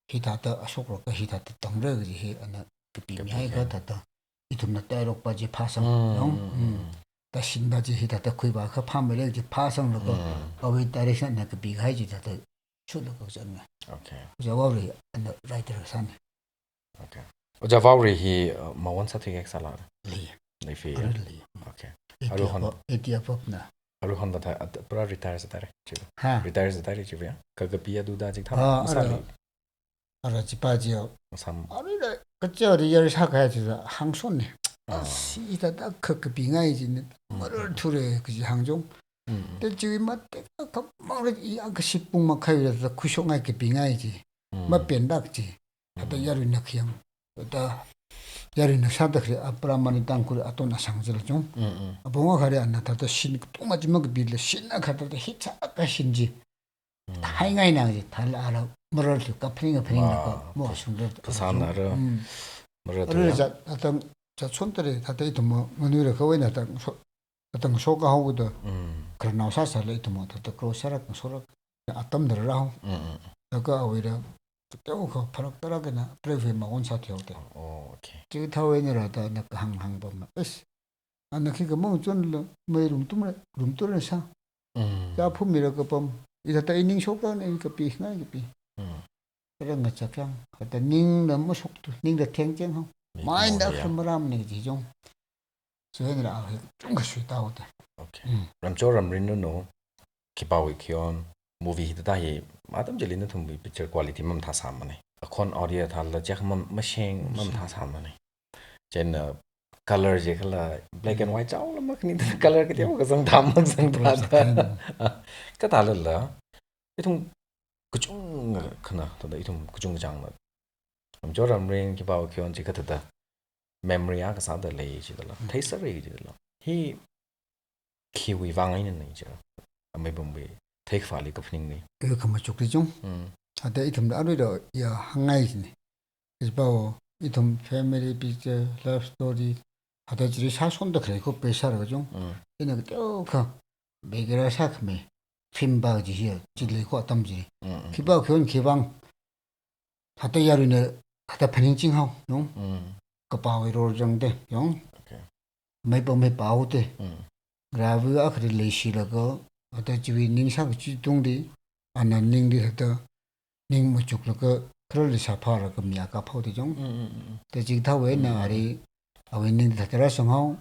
S2: 히타도 아속로 그 히타도 동러지 해 안에 그 비미하이가 다다. 이 동네 때록바지 파성. 다 신바지 히다다 쿠이바 그 파멜에 지 파성으로 어위 다이렉션 나 그 비가이지 다다 추도 거잖아.
S1: 오케이.
S2: 저와리 안 라이터 산.
S1: 오케이. 저와리 히 마원 사티게 살아.
S2: 리.
S1: 리피. 오케이.
S2: 아루한 에티아법나.
S1: 아루한 다 프라 리타이어스 다래. 지금.
S2: 하.
S1: 리타이어스 다래 지금. 그거 비야두다 지금 타.
S2: 살이. 알아지 빠지요.
S1: 삼.
S2: 아리라 그저 리얼 사가야지 항손네. 이다다 그 빙하이지는 뭐를 둘에 그지 항종 근데 지금 맞대 막이 아까 10분만 가이라서 구숑하게 그 빙하이지 뭐 변닥지 하다 야르나 그냥 다 야르나 사다 그래 아브라만이 땅굴 아토나 상절 좀 봉화 가래 안 나타도 신 똥마지막 그 빌려 신나 가다도 히차 아까 신지 하이가이 나지 달 알아 뭐를 카프링 뭐 숨들
S1: 부산나라
S2: 그래 어떤 저 손들이 다들 이도 뭐 오늘에 거기는 어떤 소가 하고도 그런 나사살에 이도 뭐 더 크로사라 소라 아tom들라고 그거 오히려 또 파락 따라가나 프레비마 온사티오데
S1: 오케이
S2: 저 타워에라다 나 항항 보면 에스 안나 그거 뭐 존로 뭐 룸뚫을사 자 품미를 그범 이랬다 이닝 쇼가는 그 비나 비 그런 거 잡장 그때 닝 너무 속도 닝도 탱쟁 하 마인다 그러면 이제 좀 저희들아 좀가 쉬다고 돼
S1: 오케이 람조람 린노 기바위 키온 movie da hi madam jelina thum picture quality mam tha samane akhon audio thal jak mam machine mam tha samane chen color je khala black and white chaw lam khni color ke tyo ka sang tham sang da ka thal la ithum kuchung khna to da ithum kuchung jang na am joram ring ki baw kyon ji ka da memory a ka sa da le ji da la thai sa re ji da la hi kiwi wang ai ne ji amai bombe take fali ka phning ni
S2: 그 맞죠 좀 하다 이tum도 아니도 야 항아이네 그래서 이tum 패밀리 비즈 러브 스토리 하다 지리 사손도 그래 그 배사를 그죠 얘는 또그 매개라 사크메 핀바지 히 지리고 담지 기바 그건 기방 하다 야르네 하다 패닝징하고 그 바위로 정데 용 매범에 바우데 그라브가 그리 레시라고 어떤 집이 닝상 지동디 안난 닝디 했다 닝 뭐쪽그 그럴 사파라 그 미아가 포디 좀 대지 타왜 나리 아왜 닝디 다라 성하고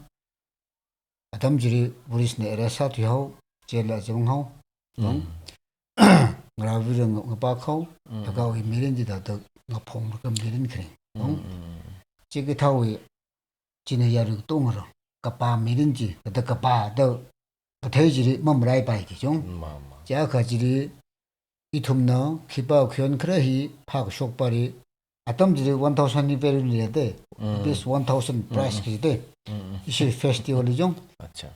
S2: 아담지리 우리스네 에라사티하고 제라 정하고 그라브는 바카고 다가 미렌디다 더 나퐁 그 미렌 그래 지금 타왜 지네야르 동으로 까빠 미렌지 그다 까빠도 대지리 몸라이 바이죠. 자가지리 이tum나 기바 견 그러히 파고 속발이 아tom지리 1000이 베르리데 this 1000 price 기데 이시 페스티벌이죠.
S1: 아차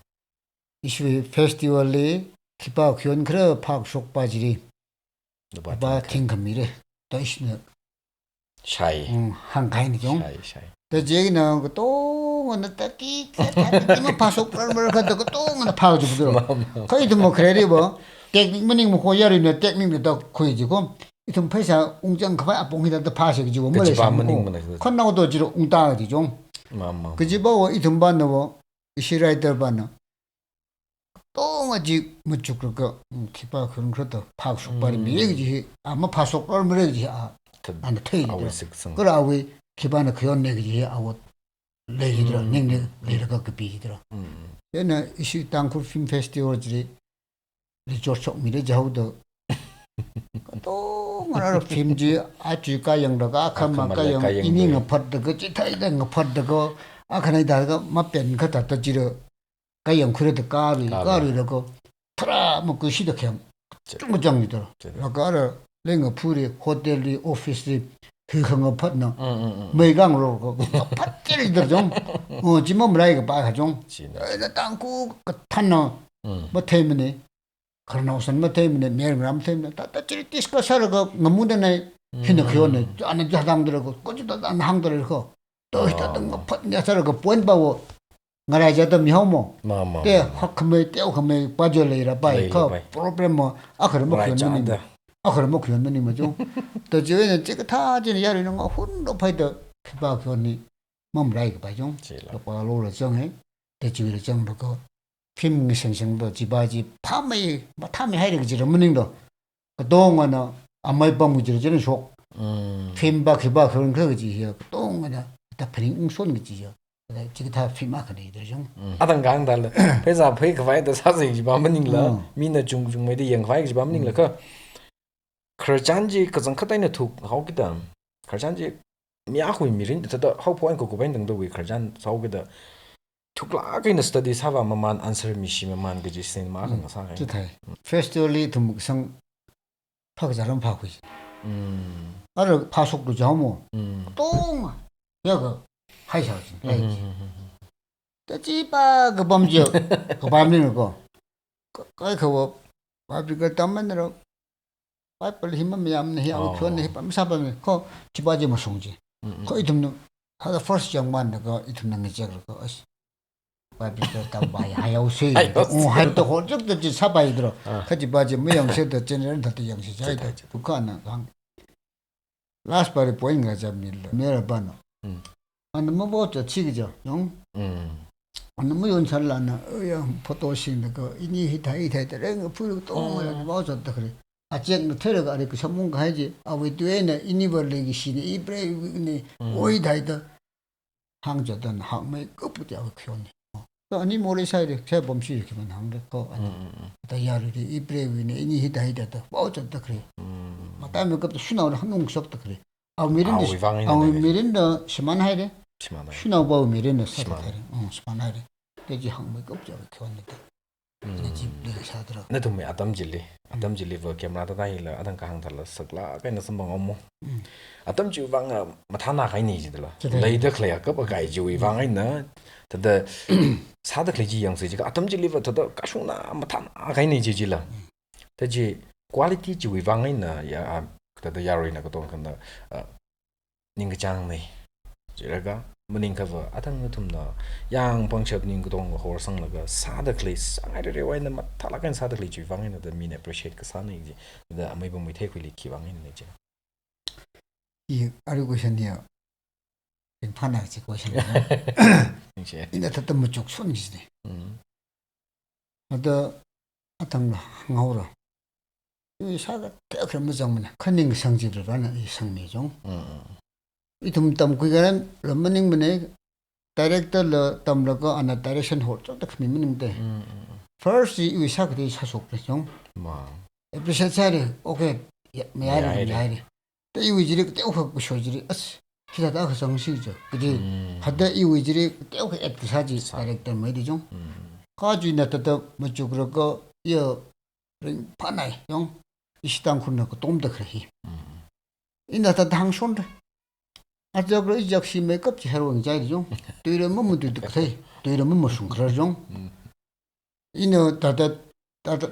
S2: 이시 페스티벌이 기바 견 그러 파고 속바지리 바 팅금이래 다시는
S1: 샤이
S2: 한가인이죠.
S1: 샤이
S2: 대제기는 또 오늘 딱히 뭐 파속 그걸 가지고 또 오늘 파고 주더라. 거기도 뭐 그래리 뭐 테크닉 뭐 고야리네 테크닉도 거기지고 이tum 회사 웅장 가봐 아봉이다 파셔지고 뭐래 삼고 컨나고도 지로 웅다지 좀 그지보 이tum 반노 이시라이더 반노 또 아직 뭐 죽을까 기파 그런 것도 파고 속발이 미래지 아마 파속 얼마지 안 돼. 그래 아위 기반의 그런 얘기지 아웃 레이드라 닝네 레이드가 그 비더라. 얘는 이슈 땅쿨 필름 페스티벌들이 리조트 미래 자우도 또 뭐라 필름지 아주가 영다가 아카마가 영 이닝 퍼드가 지타이가 퍼드가 아카나이다가 맞변 거다 지르 가영 그래도 까리라고 트라 뭐그 시도캠 좀 정리더라. 아까를 랭어 풀이 호텔리 오피스리 그거 퍼나 매강으로 그 팥질들 좀 지금 뭐라이가 봐 좀. 나 땅고 탄나 뭐 때문에 그러나 우선 뭐 때문에 매일gram 때문에 다 디스커 서로가 너무네 근데 그거는 안에 자당들하고 꼬지도 안 항들고 또 있던 거 퍼내서 그 본바고 말하자도 미호모 때 확금에 떼고 금에 빠져내라 바이 그 프로그램 뭐 그런 뭐 그런 그럼 뭐 그런 놈이 뭐죠? 또 저희는 찍어 타지는 야리는 거 혼도 파이도 피바 그거니 몸라이가 봐죠. 또 바로로 정해 대지를 정도고 film 생생도 지바지 탐이 뭐 탐이 하이를 지르 문닝도 그동안은 아마이 범무지를 저는 속 film바 기바 그런 거지. 동안은 다 프링 손 거지요. 지금 다 film하거든요. 좀
S1: 아당강달 회사 회가 와이도 사실 지바 문닝라 미나 중중매디 영화이 지바 문닝라 그 खरचांजी कजं खताइने थुक हाउकिदा खरचांजी मियाखुइ मिरिन तदा हाउ पोइन को गोबाइन दंग दwi खरचान साउगिदा थुकला कइन स्टडी साबा ममान आंसर मिसि ममान गजि सिन मा खंग सा खै
S2: जिथाइ फेस्टिवली थुमुक सं फागजारम फाखुइ आरो फासok도 जामो 똥 여거 하이샤지 तजिबा गोबामजो गोबामनिनो 거 그거 바비가 담만으로 빨리 힘만 미암네 하고 편해 밤사밤에 거 집아지 뭐 송지 거의 좀 하다 first 장만 그 이tum는 게 저거 어시 바비도 담바이 하야우시 하도 호적도 지 사바이 들어 같이 바지 모양새도 제네럴도 양식 자이다 북한은 강 라스트 바리 보잉가 잡밀 메라바노 안 뭐부터 치기죠 용 안 뭐연 잘라나 야 포토신 그 이니 히타이 되더래 풀고 또 뭐졌다 그래 아직 테러가 아니 그 전문가 하지 아왜 뒤에는 이니벌리기 시니 이브레이니 오이다이다 항저던 항매 끝부터 표현이 아니 모래 사이에 제 범시 이렇게만 한게 거 아니 다야르디 이브레이니 이니 히다이다다 뭐졌다 그래 맞다면 그것도 순화를 한국 수업도 그래 아 미린도 시만하이래 순화바 미린도 사다래 시만하이래 되지 항매 끝부터 표현이다
S1: 나 तुम्हें आदम जिले वो कैमरा तो नहीं ला आदम कहाँ था ला सकला कहीं न संभव अम्मो आदम जो वांगा मथाना कहीं नहीं जिधला ले इधर खले कब काई जो वांगा इन्ना तदा साधक ले जी yang से जिका आदम जिले वो तदा काशुना मथाना कहीं नहीं जिला तजी क्वालिटी जो वांगा इन्ना या तदा यारो इन्ना कतो कंदा निंग चांग नहीं जिरगा मनिंग कब आदम तुमना yang pangshap ning gdong hor sang laga sadakli sangai re wai na matalakan sadakli ji wangin da min appreciate ka sanai ji da amai bom mai thekuli ki wangin ne ji
S2: 이 알고 있었네요. 판나 지 고신.
S1: 이제
S2: 이제 더 무쪽 손이지. 어더 아탕 항하오라. 이 사가 그런 무정문에 컨닝 성질을 하는 이 성미종. 이 듬담 그거는 런닝문에 다이렉터로 담러고 아나 다이렉션 홀쪽도 크미는데 first 이 사그리 사속죠
S1: 마
S2: 에피소드에 오케이 야야리 이 위지리 그때 오고 쇼지리 어스 기다다 그 정식이죠 그디 하다 이 위지리 그때 오고 에피소드 다이렉터 메디죠 가지 나타도 뭐죠 그러고 여 파나이 용 이시당 군나고 돔도 그래 이 나타 당손데 아저 그 역시 메이크업 해로운 자리죠. 되려면 뭐도 돼. 되려면 무슨 그러죠. 이노 다다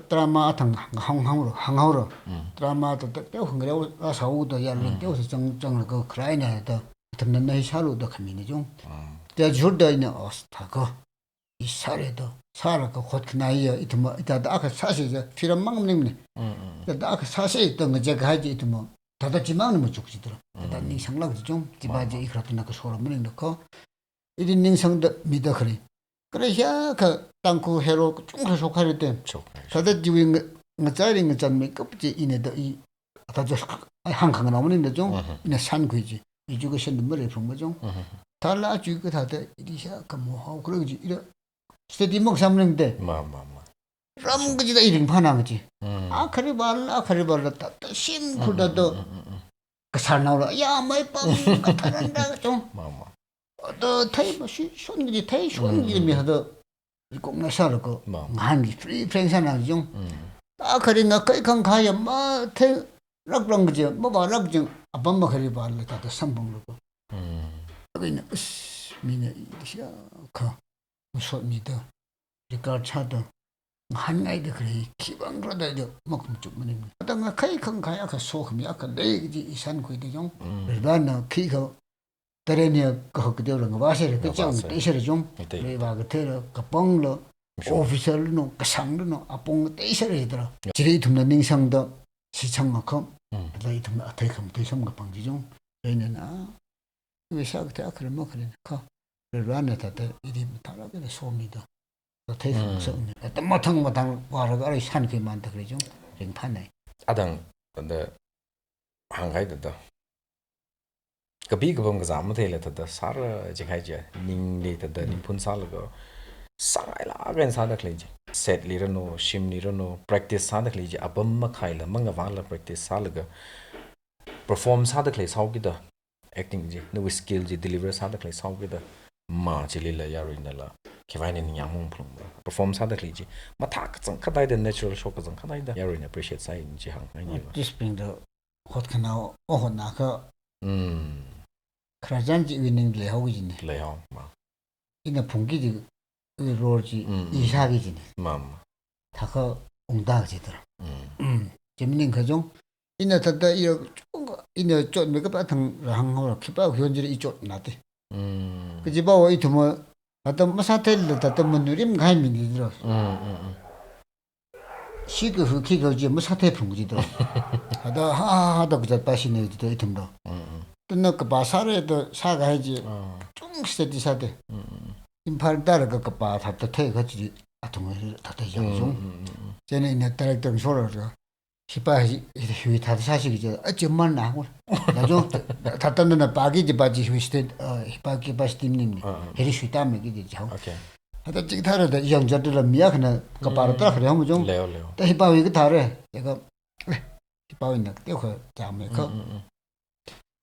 S2: 드라마 당 항하로 드라마도 또 흥그려 사우도 야는 또서 정정을 그 크라이나도 듣는 내 샤로도 가면이죠. 대 줄도 어스타고 이 살에도 살아가 곧 나이야 이도 이따다 아까 사실 필요한 만큼네. 아까 사실 있던 거 제가 하지 이도 다다 지만은 뭐 죽지더라. 다다 니 상락도 좀 지바지 이그라도 그 소름을 넣고 이리 닝성도 믿어 그래. 그래야 그 땅고 해로 쭉 속할 때 다다 지윈 나자리 나잔 급지 이네도 이 다다 한강 나오는데 좀 이네 산귀지 이 죽으신 눈물을 본 거죠. 달라 주고 다다 이리샤 그뭐 하고 그러지 이래 스테디 먹 삼는데 람그지다 이름 파나지. 아 그래 발라 심쿨다도 그 살나오라 야 뭐이빵 같은다 좀. 또 테이버시 손기 테이 손기미 하도 이꼭 나서고 한기 프리 프랭산하지 좀. 아 그래 나 그냥 가야 뭐테 락랑 그지 뭐 발락지 아빠 뭐 그래 발라 다도 삼봉으로. 그냥 미네 이시야 그 무섭니다. 이거 차도 한나이도 그래 기방으로도 먹으면 좀 뭐니 어떤가 카이큰 가야 그 소금이 아까 내지 이산 거이죠 일반은 키가 때려내 그 그대로 와서 그냥 대셔를 좀 내가 그대로 그 뻥로 오피셜로 그 상로는 아뽕 대셔를 해더라 지리 tum는 닝상도 시청만큼 내가 tum는 어떻게 대셔만 방지 좀 얘는 왜 사그때 그런 뭐 그래 그 일반에다 이리 달아게 소미다 대성성 어떤 마탕 와라가 아리 산게 많다 그러죠. 랭판네.
S1: 아당 근데 한가이다. 그비 그번 그 잠들었다 사르 제가이제 닝리다 닝푼살고 상아이라겐 사다클리지. 셋 리르노 심리르노 프랙티스 사다클리지 아범마 카일라 망가 varla 프랙티스 살가 perform 사다클리 사오기다. 액팅지 노 스킬지 딜리버 사다클리 사오기다. 마 질릴라 야로인달라 kevainin nyamung plum perform sadakli mathak chang khadai the natural shock chang khadai da yarin appreciate sai ji hang ai ni
S2: this bring the hot kana oh na ka krajan ji winning le hawi ji
S1: le ha ma
S2: ina phunggi ji roji isagi ji
S1: mam
S2: ta ka ongda ji dra 재밌는 거죠 ina ta da 이 ina chot me ka pa thang rang ho ki pa hyon ji i chot na te 그 집하고 이 두모 어떤 마사텔도 어떤 문누림 가임이 들어 시그 흑기가 이제 마사텔 풍기도 하다 하다 그저 빠시네 이 tum도 또 그 바사레도 사가야지 좀 스테디 사대 임팔 따라가 그 바다 태 같이 아통을 다다 좀 전에 내 딸들 소리로 시바히 휘 다다 사시기 어쩌만 나고 나도 다다는 바기지 바지 휘스테 바기 바스팀님 해리 휘다면 이게 저 하다 찍다르다 영저들 미야나 그 바로 따라 그래 한번 좀
S1: 레오
S2: 또 히바위 그 다래 내가 히바위나 떼고 자면 그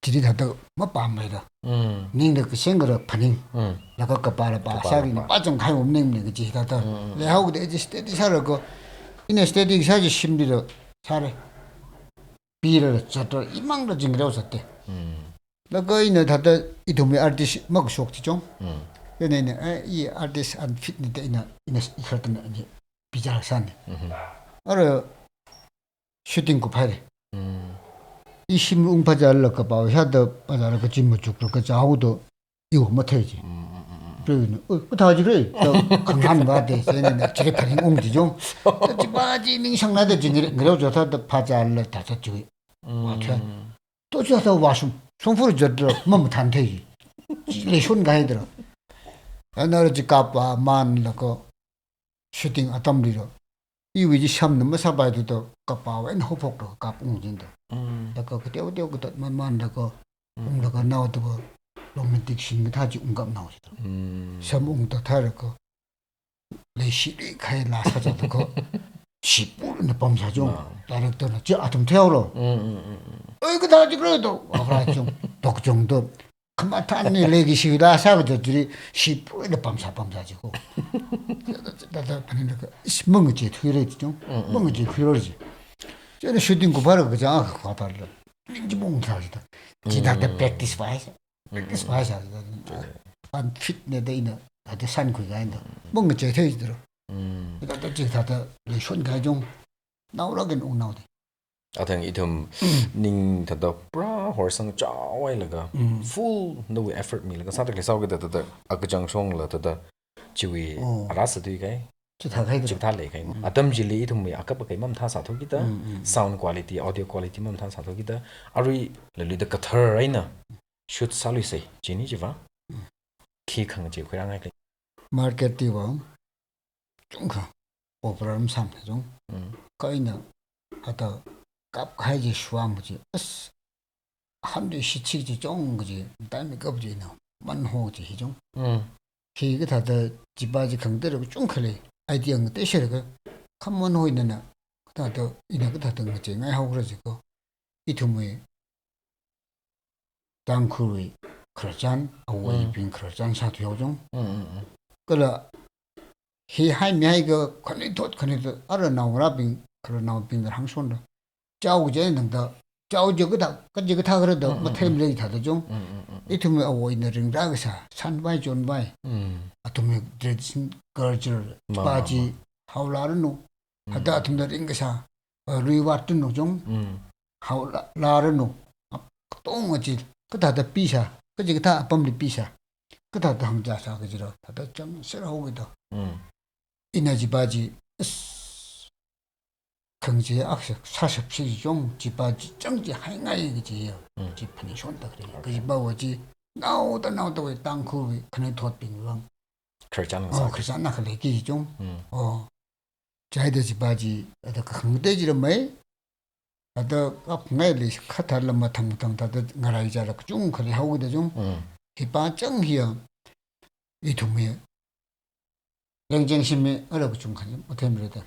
S2: 지리 다다 뭐 밤에다 닝데 그 생거를 파닝 나가 그 바라 바사리 빠좀 가요 없는 그 지다다 내하고 이제 스테디 살아 그 이네 스테디 사지 심리로 살아 비를 저도 이망도 징그러웠었대 나가 이네 다다 이 도미 아티스트 막 속지 좀 얘네는 이 아티스트 안 피트니데 이네 이렇던 이제 비자를 산네 알아 슈팅 고 파래 이 심웅파자를 봐 하다 바다를 그 짐을 죽고 그 자고도 이거 못 해지 그러는 다지 그래 강한 거 같아 얘네는 저게 파는 옹지 좀 집바지 닝상나데 징그러 그러죠 다다 파자를 다서 저기 맞아 또 저서 와서 손으로 저들 뭐 탄태지 내 손가에 들어 에너지 값과 만나고 슈팅 아담리로 이 위지 샴는 뭐 사바이도 값바엔 호복도 값 웅진다 다가 그때 그때 만만다고 웅다가 나와도 로맨틱 신 다지 웅갑 나오지 샴웅도 다르고 레시리 카이 나사자도 그 시뿌는 범사죠 다르더라 저 아톰 태우로 그 다지 그래도 아브라 좀 독정도 그마탄이 레기시라 사거들이 시뿌는 범사지고 나다 파는 거 멍지 튀르지 좀 멍지 튀르지 저는 슈팅 고 바로 그자 그거 바로 인지 몽타지다 지다다 프랙티스 바이스 안 피트네데 이나 다들 산구가 인다 멍지 튀르지더라 그다다 지다다 레션가 좀 나오라긴 오 나오대
S1: 아등 이듬 닝 다다 브라 호르상 짜와이라가 full no effort 밀가 사득리 사오게 다다 아그장 송라 다다 지위 알아서도이게 지타레게 아담질리 이듬이 아까바게 맘타 사토기다 사운드 퀄리티 오디오 퀄리티 맘타 사토기다 아리 렐리다 카터라이나 슛 살리세 지니지바 키 칸지 그랑하게
S2: 마케팅은 좀가 오프라임 삼네 좀 거기는 하다 값 가야지 수화무지 한두 시치지 좀 그지 딴데 겁지 너 만호지 희종 기가 다다 집바지 강대로 좀 그래 아이디어 때셔가 컴먼 있는 다도 이나 그 다던 거지 내 하고 그러지고 이 두무에 당쿠리 크르잔 어웨이 빈 크르잔 사도 요종 그라 히 하이미하이 그 커네도 알아 나오라 빈 그러 나오 빈들 항손도 짜오제 능다 짜오제 그다 그지 다 그래도 뭐 테임레이 다도 좀 이tum에 어워이는 링라그사 산바이 존바이 아tum에 드레진 거절 바지 하울라르노 하다 아tum에 링가사 리와트노 좀 하울라르노 똥어지 그다다 비샤 그지 다 범리 비샤 그다다 항자사 그지로 다다 좀 싫어하고도 이나지 바지 경제 악식 사십시 좀 집바지 정지 하잉아이 그지요 집판이 손다 그래 그 집바오지 나오다 왜 땅쿠 그네 덧빙랑
S1: 그렇잖아
S2: 그렇잖아 그래기 좀 자이드 집바지 어디 강대지를 매 어디 앞내리 카탈라 마탕탕 다들 나라이자라 좀 그래 하고도 좀 이바 정히야 이 도미에 냉정심이 어려고 좀 가지 못해밀다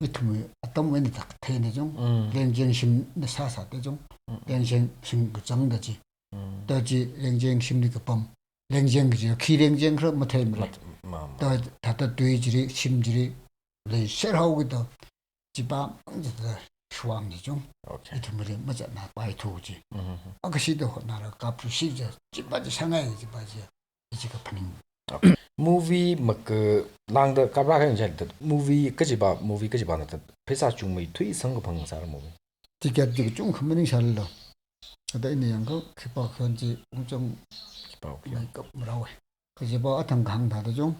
S2: 이tum에 어떤 면이 다 태네 좀 냉정심 사사대 좀 냉정심 그 정도지 더지 냉정심리 그범 냉정이지 기냉정 그런 못해밀다 더 다다 되지리 심지리 레 셔하고도 집안 언제다 수왕이 좀 이tum에 맞아 나 바이 투지 아그시도 나라 카프시자 집바지 상하이 집바지 이지가 파는
S1: movie mak lang da kabra ka jal da movie ka jiba na ta pesa chung mai thui sang ka phang sar movie
S2: ticket 좀 금방 살러 ada ini yang ko kipa khonji ungchong
S1: kipa okay
S2: mai kap marawe ko jiba athang khang da de jong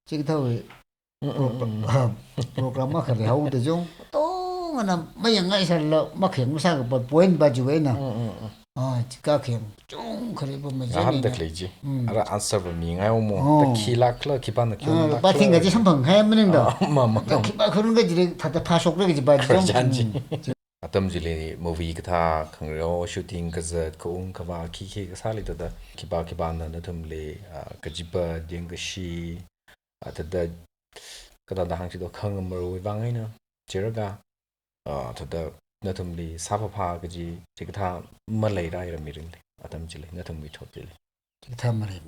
S2: chik thawe program ma khale hau de jong to ngana mai ngai sa lo ma kheng sa ko point ba ju na chika kheng chung khare ba ma
S1: ham de kleji ara answer ba mi ngai mo ta khila kla kipa na kyo
S2: ba thing ga ji sampang hai mning da
S1: ma
S2: kipa khurun ga ji ta ta phasok ga ji ba jong
S1: atam jile movie ka tha khangro shooting ka za ko ung ka wa ki ki ka sali da kiba na na thum le ka jiba ding ka shi ata da ka da hang chi do khang mar wi wang ai na jeraga ta da na thum le sa pha ka ji chi ka tha ma lai ra ira mi rin atam jile na thum mi thot jile
S2: chi tha ma re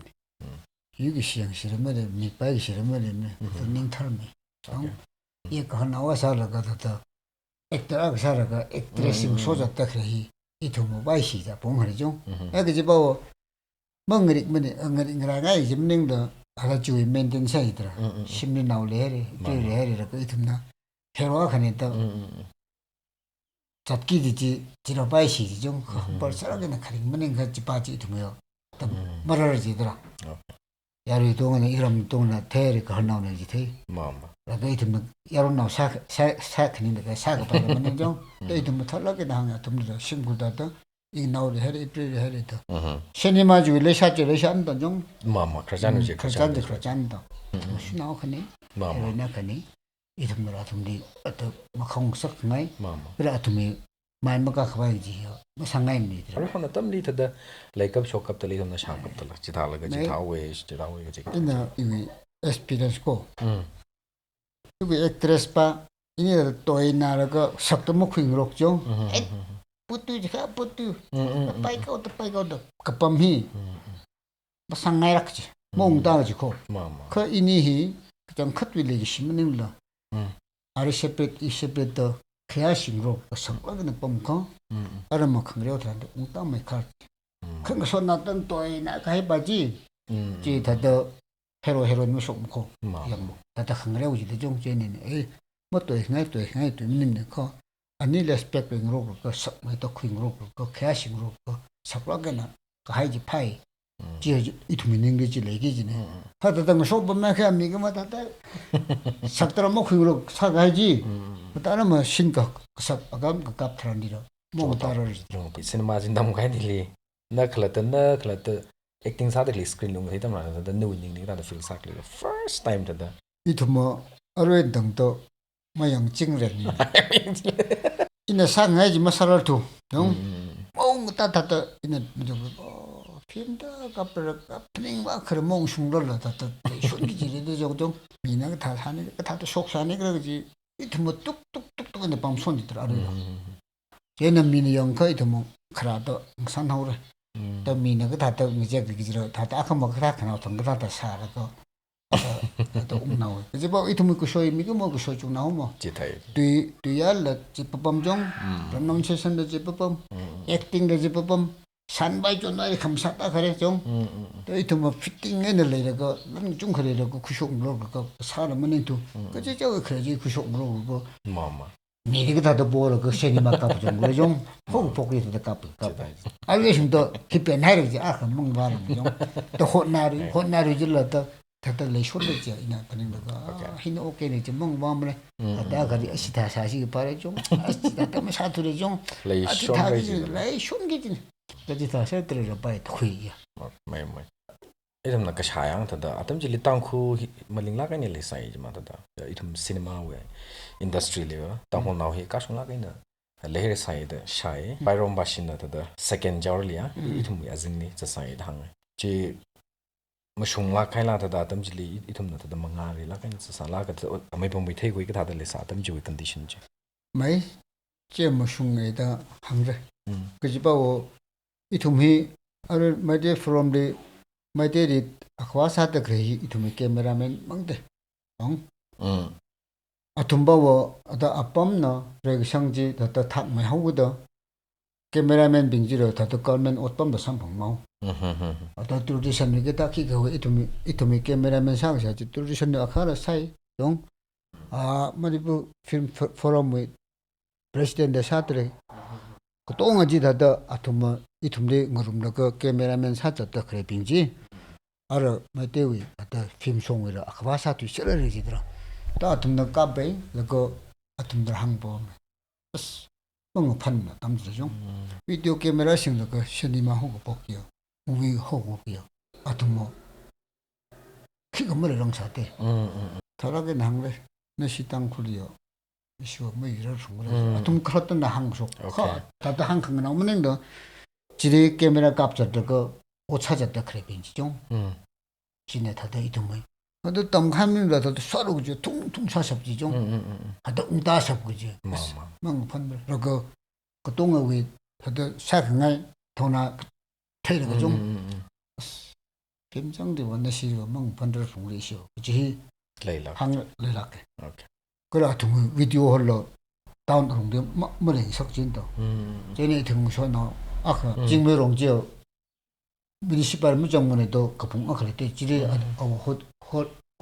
S2: yu gi siang shi ma re mi pa gi shi ma re ne ning thar me ye ka na wa sa la ka ta actor सारा का एक्ट्रेस सोचा तक रही इथु मोबाइल सी जा पोंग हरि जों ए के जिबाओ मंगरिक मने अंगरिक रागा जिमनिंग द आला जुइ मेंटेन साइद्रा सिमनि नाउ लेरे ते लेरे र इथुना हेरवा खने त चटकी दिति जिरो बाइ सी जों पर सरा के न खरिंग मनिंग ग जिपा जि इथुमयो त मरर जिद्रा यारि दोंगने इरम दोंगना थेरे का हनाउ ने जि थे
S1: मामा
S2: 라게 좀 여론나 사 그니까 사가 받으면 좀 데이터 털라게 나하냐 좀더 심구다도 이 나오리 해리 프리 해리도 시네마 주일에 샤지를 샤는다 좀
S1: 마마 그러잖아요
S2: 그러잖다 신나오 khani 마마 나 khani 이름으로 좀디 또 막홍석 나이
S1: 마마
S2: 그래 아토미 마이마가 가봐야지요 뭐 상가입니다
S1: 그래 하나 땀리 터다 라이크업 쇼크업 들리 좀나 샤크업 들라 지다라가 지다웨 지
S2: 이나 이 experience 고 그 액트레스 바 이니 또이나라가 석도 뭐 퀸록죠 뿌뚜지가 뿌뚜 빠이가도 kapamhi basangairak지 몽다지고 그 이니히 그냥 컷윌리 심는라 아리셰페트 이셰페트 케아싱로 성과는 pomko 아르마 칸레오한테 우타메 칼 그거 손나던 또이나 가이바지 지 다도 헤로인 무속고 양모 다다 칸레오지 좀 제네네 에 뭐또 ngay 또 있는 거 아니 레스펙트로 그 석마도 퀸로 그 케아싱로 그 석과가나 가이지 파이 지 이투미는 게 지레기지네 하다던 쇼범만 해 미가 다다 석더라 뭐 퀸로 사가지 다른 뭐 신각 석 아감 그 갑트란디로 뭐 따라지
S1: 시네마 진담 가이딜리 나 클라트 액팅 사들리 스크린 롱 해다 말아 더 누닝 다 필 사클리 first time 다
S2: 이투모 어르엔 등도 마양 찡레 이나 상하지 마사를 두 ong 따따따 이나 핀다 갑들 갑닝 와 그런 몽 숭러라 따따 쇼기지리도 저도 미나가 다 사네 다도 속사네 그러지 이투모 뚝뚝뚝뚝 근데 밤 손이더라 얘는 미니 영거 이투모 크라도 산하오래 또 미나가 다도 이제 그지로 다다 아까 뭐 그다 그나 동그다다 사라고 또 나오 이제 뭐 이투모 그 쇼이 미고 뭐 그 쇼 좀 나오모
S1: 지타이
S2: 뒤야라 집법범종 프로넌시에이션도 집법범 액팅도 집법범 산바이 존나이 감사다 그래 좀또 이투모 피팅에는 레고 좀 그래라고 구쇼로 그 사람은 또 그저 저 그러지 구쇼로 그
S1: 마마
S2: 미리가 다도 보러 그 시네마 값 좀 그래 좀 포기해도 값 알겠습니다 깊게 나르지 아 그만 말은 좀또 혼나리 질렀다 다들 레쇼르지 이나 그런 거가 hin 오케이네 좀 멍멍을 다 가리 아시다 사실 바래 좀 아시다 때문에 사투리 좀 레쇼르지 그지 다 세트를 봐야 되고요
S1: mai itam na kashayang tada atam jili tangkhu malingla ka ni le sai jma tada itam cinema we industry le tamhol naw he ka shungla ka na leher sai da shai byrom bashin na tada second jarlia itam azing ni cha sai dang ji mashungla khaila tada atam jili itam na tada manga re la ka ni sa la ka amai pom bi thei goi ka tada le sa atam ji condition ji
S2: mai che mashunge da hangre 그지 바오 이tumhi are made from the made it akwasa the kre itumhi cameraman mangde ong atumbawo ada apamna regshangji da thak mai hawda cameraman bingjiro da government otpam da sampang mau ada tradition ge ta ki go itumhi cameraman sangsa ji tradition akhara sai dong a maribu film forum with president da satre 그동안지다다 아토마 이tum데 ngurumlaga cameraman 사졌다 그래 빙지 알아 마테위 아다 필송이라 아카바사 투셔르지더라 다 아tum나 까베 그거 아tum들 항보 뭔가 판나 담지죠 비디오 카메라 신그 신이마 하고 볼게요 우리 하고 볼게요 아토모 그거 뭐를 롱사대 다라게 남래 내 시당 쿨이요 이슈 뭐 이럴 정도로 아톰 그렇던 나 항속 다도 항상 나오는데 지리 카메라 capture 그 오차졌다 그래 빈지죠 지네 다도 이동이 아도 담하면도 서로 그죠 퉁퉁 사섭지죠 아도 응다섭 그죠 뭐 판들 그 동어 위 다도 사강을 도나 태를 그죠 김정도 원내시 뭐 판들 송리시오 그지
S1: 레일라
S2: 항 레일라게
S1: 오케이
S2: 그래 tum video 홀로 다운로드 뭐래 석진도 전에 등소나 아까 징매롱지어 미니시발 무정문에도 그분 그랬대 지리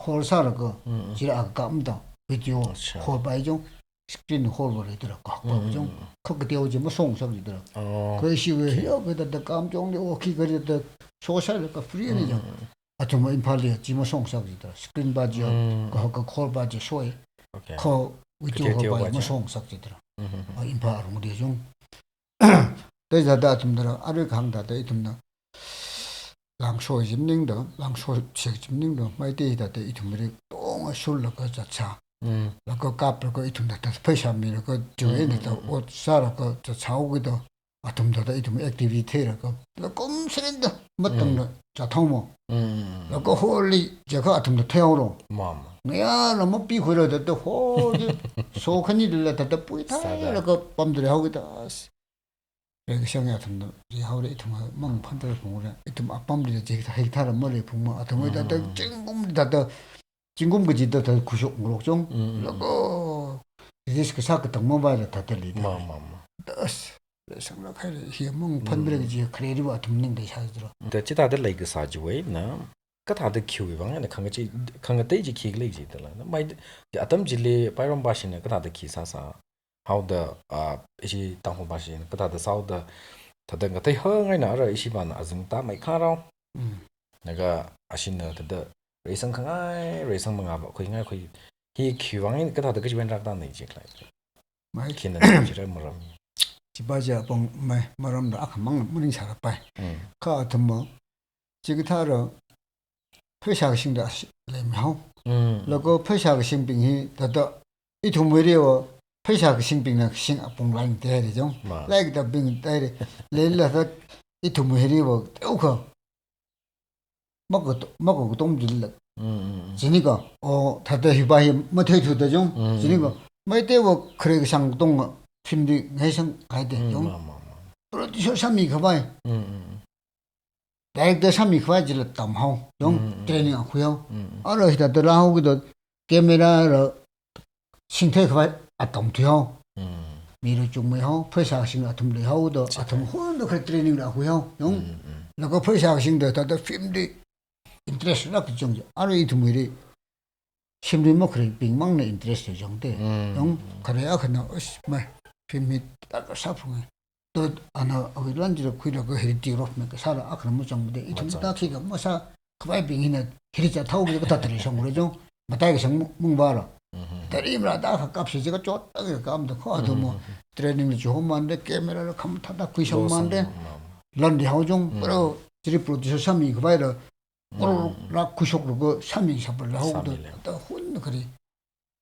S2: 홀사를 그 지리 아까음다 비디오 홀바이죠 스크린 홀을 들어가 좀 그거 되어지 뭐 송석이더라 그 시에 여기다 감정이 오키 그래도 소셜가 프리니죠 아좀 인팔리 지모 송석이더라 스크린 바지요 그 홀바지 소이 그 위디오 홀바이 뭐 송석이더라 인파로 우리 좀 대자다 좀더라 아를 강다다 이tum나 랑쇼 집닝도 랑쇼 집닝도 마이데이다 때 이tum들이 똥을 술러가 자차 그거 값을 그 이tum다 다 스페셜미를 그 저에다 옷 사러 그 자오기도 아tum다다 이tum 액티비티를 그 꼼스린다 뭐든 자 통모 그거 홀리 제가 아tum다 태우로 내가 너무 비고려도 또 홀이 소칸이들 다 뿌이다 그 밤들이 하고다 그 생각 같은 이 하루에 통화 멍 판들 보고래 이tum 아밤들이 제가 헥타르 머리 보면 아tum이다 징금 그지도 더 구속 그럭종 그거 리스크 사고 더 봐야 다 들리다 생각해 희망 판들이 크리에이티브 아tum는데 사들어
S1: 더 지다들 라이크 사주웨 나 그다들 키우기 방에 강가지 강가대지 키글이지들 마이 아담 질리 파이롬 바시네 그다들 키사사 how the 이시 당호 바신 그다들 사우더 더든 같아 흥이나 알아 이시반 아줌다 마이카로 내가 아신나 더더 레이선 강아이 레이선 mga ba khoi ngai khoi hi khiwang 그다들 그지 웬락다 내지 클라이
S2: 마이
S1: 키는 지를 뭐람
S2: 지바자 봉 말함도 아까 망 문이 살아봐 그 같은 뭐 지기타로 회사식인데 레미하고 그리고 회사식 빙이 더더 이 동물이요 회사식 빙은 신 봉라인 대리죠 라이크다 빙 대리 레일라서 이 동물이요 또그 먹고 동질 지니까 다들 희바히 뭐 대주도 좀 지니까 뭐 때고 그래 상동 팀디 해상 가야 돼 좀 프로듀서 삼이 가봐요 다이렉터 삼이 가지를 담하고 좀 트레이닝 하고요 알아서 들어가고도 카메라로 신태 가봐 아톰도요 미르 좀해요 회사식 같은 데 하고도 아톰 혼도 그 트레이닝을 하고요 좀 그리고 회사식도 다들 필름디 인트레스가 그 정도 알아 이 두물이 심리 뭐 그래 빙망의 인트레스 정도 좀 그래야 그나 뭐 필미 딱 사풍에 또 하나 어디란지로 그리고 헤리티로 그 살아 그런 뭐 정도데 이 둘다 키가 뭐사 그바이 빙이는 헤리자 타고 그거 다 들으셔 그러죠 마다게 성 봐라 대리임라 다 값이 제가 쫓다게 감도 커도 뭐 트레이닝이 좋은만데 카메라를 감 타다 구성만데 런디 하우종 그러 지리 프로듀서 삼이 그바이로 라 구속으로 그 삼이 샵을 나오고도 또 혼도 그리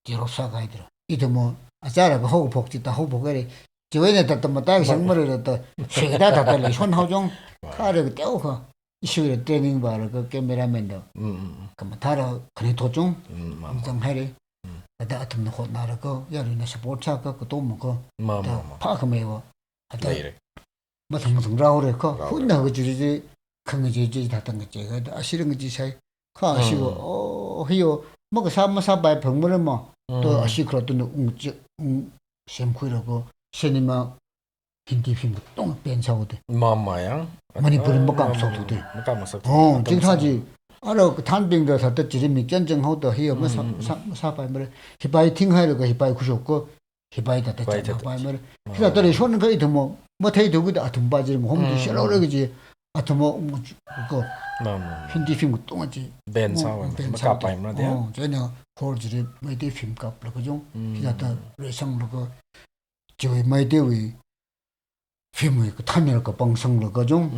S2: 뒤로사 가이더라 이도 뭐 아자라가 하고 복지다 하고 보거리 저번에 또 뭐다 생물을 또 세다 다들 손하종 카를 떼고 이슈에 트레이닝 바로 그 카메라맨도 그뭐 다라 그래 도중 좀 해리 다 아톰 혼나라고 여름에 스포츠하고 그또 뭐고 파크메고 하다 무슨 라오래 그 혼나 그 주지 큰거지 다던 거지 그 싫은 거지 사이 가시고 해요 뭐그 사바이 병물은 뭐또 아시크로도 샘쿠이라고 시네마 힌디 필름 똥 벤사오데
S1: 마마양
S2: 머니푸리 뭐 감속도데 진짜지 알아 그 탄빙도 사다 지름이 견정하고도 해요 뭐 사바이 뭐 히바이 팅하이로 그 히바이 구속고 히바이 다다 히바이 뭐 히다들이 손은 거의 뭐 뭐 대도구도 아톰 빠지는 거 홈도 싫어라 그지 아톰 그 힌디 필름 동아지
S1: 벤 사원 막 파임라 돼
S2: 저는 포르지 메디 필름 값을 그죠 기다다 레상로 그 저희 메디위 필름이 그 타면 그 방송로 그죠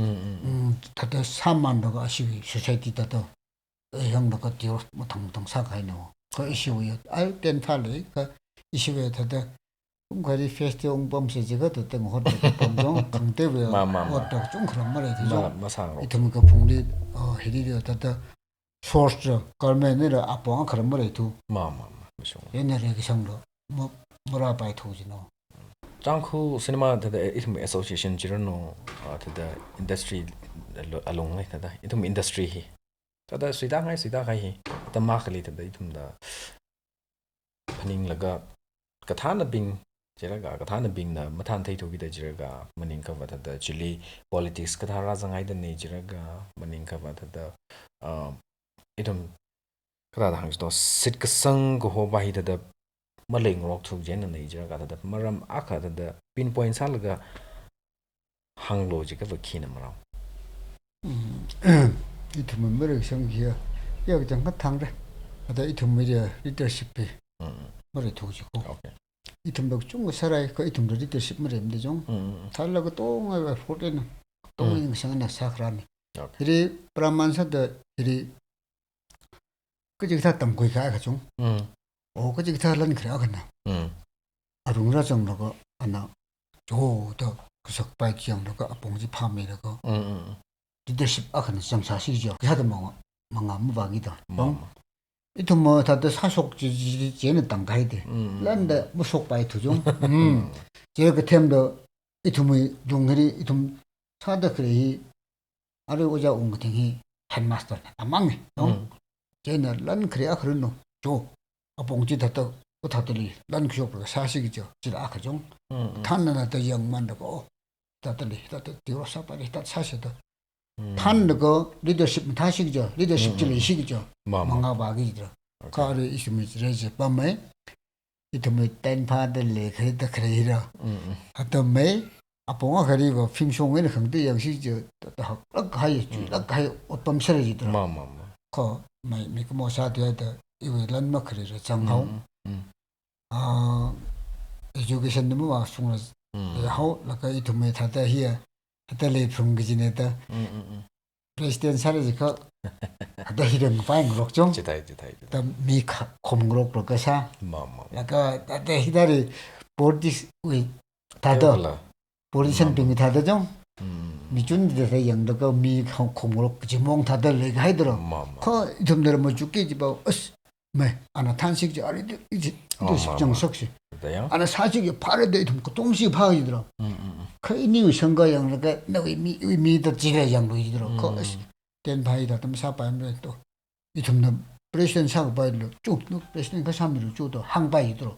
S2: 다들 3만 더 아시기 소사이티 다도 형도 그 뒤로 뭐 당당 사가이노 그 이슈에 알땐 팔이 그 이슈에 다들 거기 페스티벌 범세지가 됐던 거 호텔 범종 강대에 어떤 좀 그런 말이 되죠. 이틈 그 풍리 헤리리어 다다 소스 걸면은 아빠 그런 말이 두.
S1: 그렇죠.
S2: 옛날에 그 정도 뭐 뭐라 봐야 되지노.
S1: 장쿠 시네마 다다 이틈 애소시에이션 지르노 다다 인더스트리 알롱 다다 이틈 인더스트리 다다 수이다가이 다 마클리 다다 이틈다 파닝라가 가타나 빙 제라가 가타나 빙나 마탄 테이토기다 지라가 마닝카 바다다 칠리 politics 가타라 장아이드니 지라가 마닝카 바다다 이름 가다 항스도 sit 호바히다다 말링 록투 제는 지라가 다다 마람 아카다다 pinpoint 살가 항로지가 버키나 마람
S2: 이 틈은 뭐를 생기야 여기 잠깐 탕래 하다 이 틈이야 리더십이 머리 도지고 이 틈도 좀 살아야 그 틈도 리더십 머리 힘들죠 달라고 똥을 포르는 똥이 생각나 사그라니 이리 브라만사도 이리 그지 다 담고 가가지고 그지 다 하려는 그래 하겠나 아롱라 정도가 하나 저도 그 석발 기억나고 봉지 파매라고 리더십 아까는 정사시죠 하도 뭐 망아무 방이다 이도 뭐 다들 사속지 제는 땅 가야 돼. 란데 뭐 속바이 두종. 제가 그 템도 이tum이 종her이 이tum 사다 그래. 아래 오자 온 것이 헬마스터. 아망네. 제는 란 그래야 그러노. 저 봉지 다도 다들이 란 기억으로 사식이죠. 지라 그종. 탄나다 영만다고 다들이 뒤로 사바리 다 사셔도 탄거 리더십 다시죠. 리더십 질이시죠. 망가바기죠. 가르 있으면 이제 밤에 이tum이 땡파들레 그래도 그래라. 하다매 아빠가 그리고 필송에는 근데 역시죠. 딱 하이 어떤 설이더라. 그 미그 모사도에다 이거 란마 그래서 장하오. 에듀케이션 너무 와송을 하오 라가 이tum이 다다 히야 하달레 풍기지네다. 프레시덴트 사르지가 ada hidung paing rokjong ta mi khomgrok prokasa laka ada hidari bordis we tada position ping tada jong mi chun de sa yang da ka mi khomgrok jimong tada le ga hidro ko idumder mo jukki jiba us me ana 탄식 지 아리 이제 또 십정 석시 ana 사직이 파르데 좀 동시 파이더라 그 이니 선거 양가 너희 미도 지레 양로 이더라 그 된 바이다 좀 사바임에 또 이tum는 프레시던트 사고 바이로 쭉 프레시던트 그 사람들 주도 항바이더라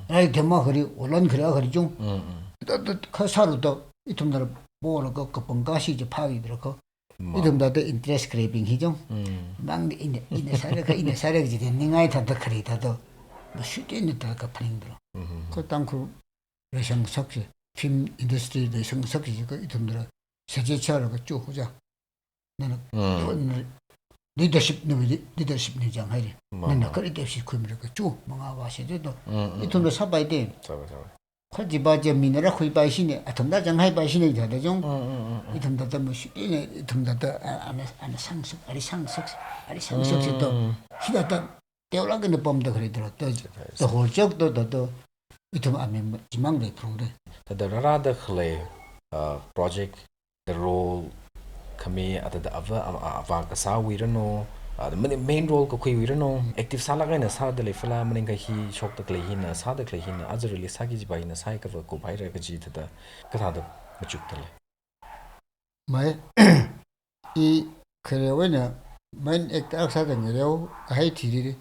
S2: 아이 대마 그리 올란 그래야 그리 좀그 사로도 이tum들 뭐로 그 번가시 지 파이더라 그 이tum다도 인트레스 크레이빙 히죠 망 이네 사례 지 닝아이 다도 크리다도 뭐 슈티는 다가 파인더라 그 땅그 레상 석시 필 인더스트리의 성석이 그 이tum들 세계차로 쭉 보자 나는 리더십 내장 하리 나는 그 리더십 그미를 쭉 뭔가 와시도 이tum도 사바이 돼 커지바제 미네라 코이바시네 아tum다 장하이 바시네 되죠 이tum다 뭐 이네 이tum다 안 상식 아리 상식도 히다다 대올라가는 범도 그러더라 또 홀적도 이tum 아면 지망대 프로데
S1: the rather clay project the role kami at the ava sa we don't know the main role ko we don't know active sala ga na sa de le fala maning ka hi shok ta clay hin sa de clay hin azrili sa gi bai na sai ka ko bai ra ka ji ta ka ta da machuk ta le
S2: mai I krewe나 main actor sa de ngreo hai thiri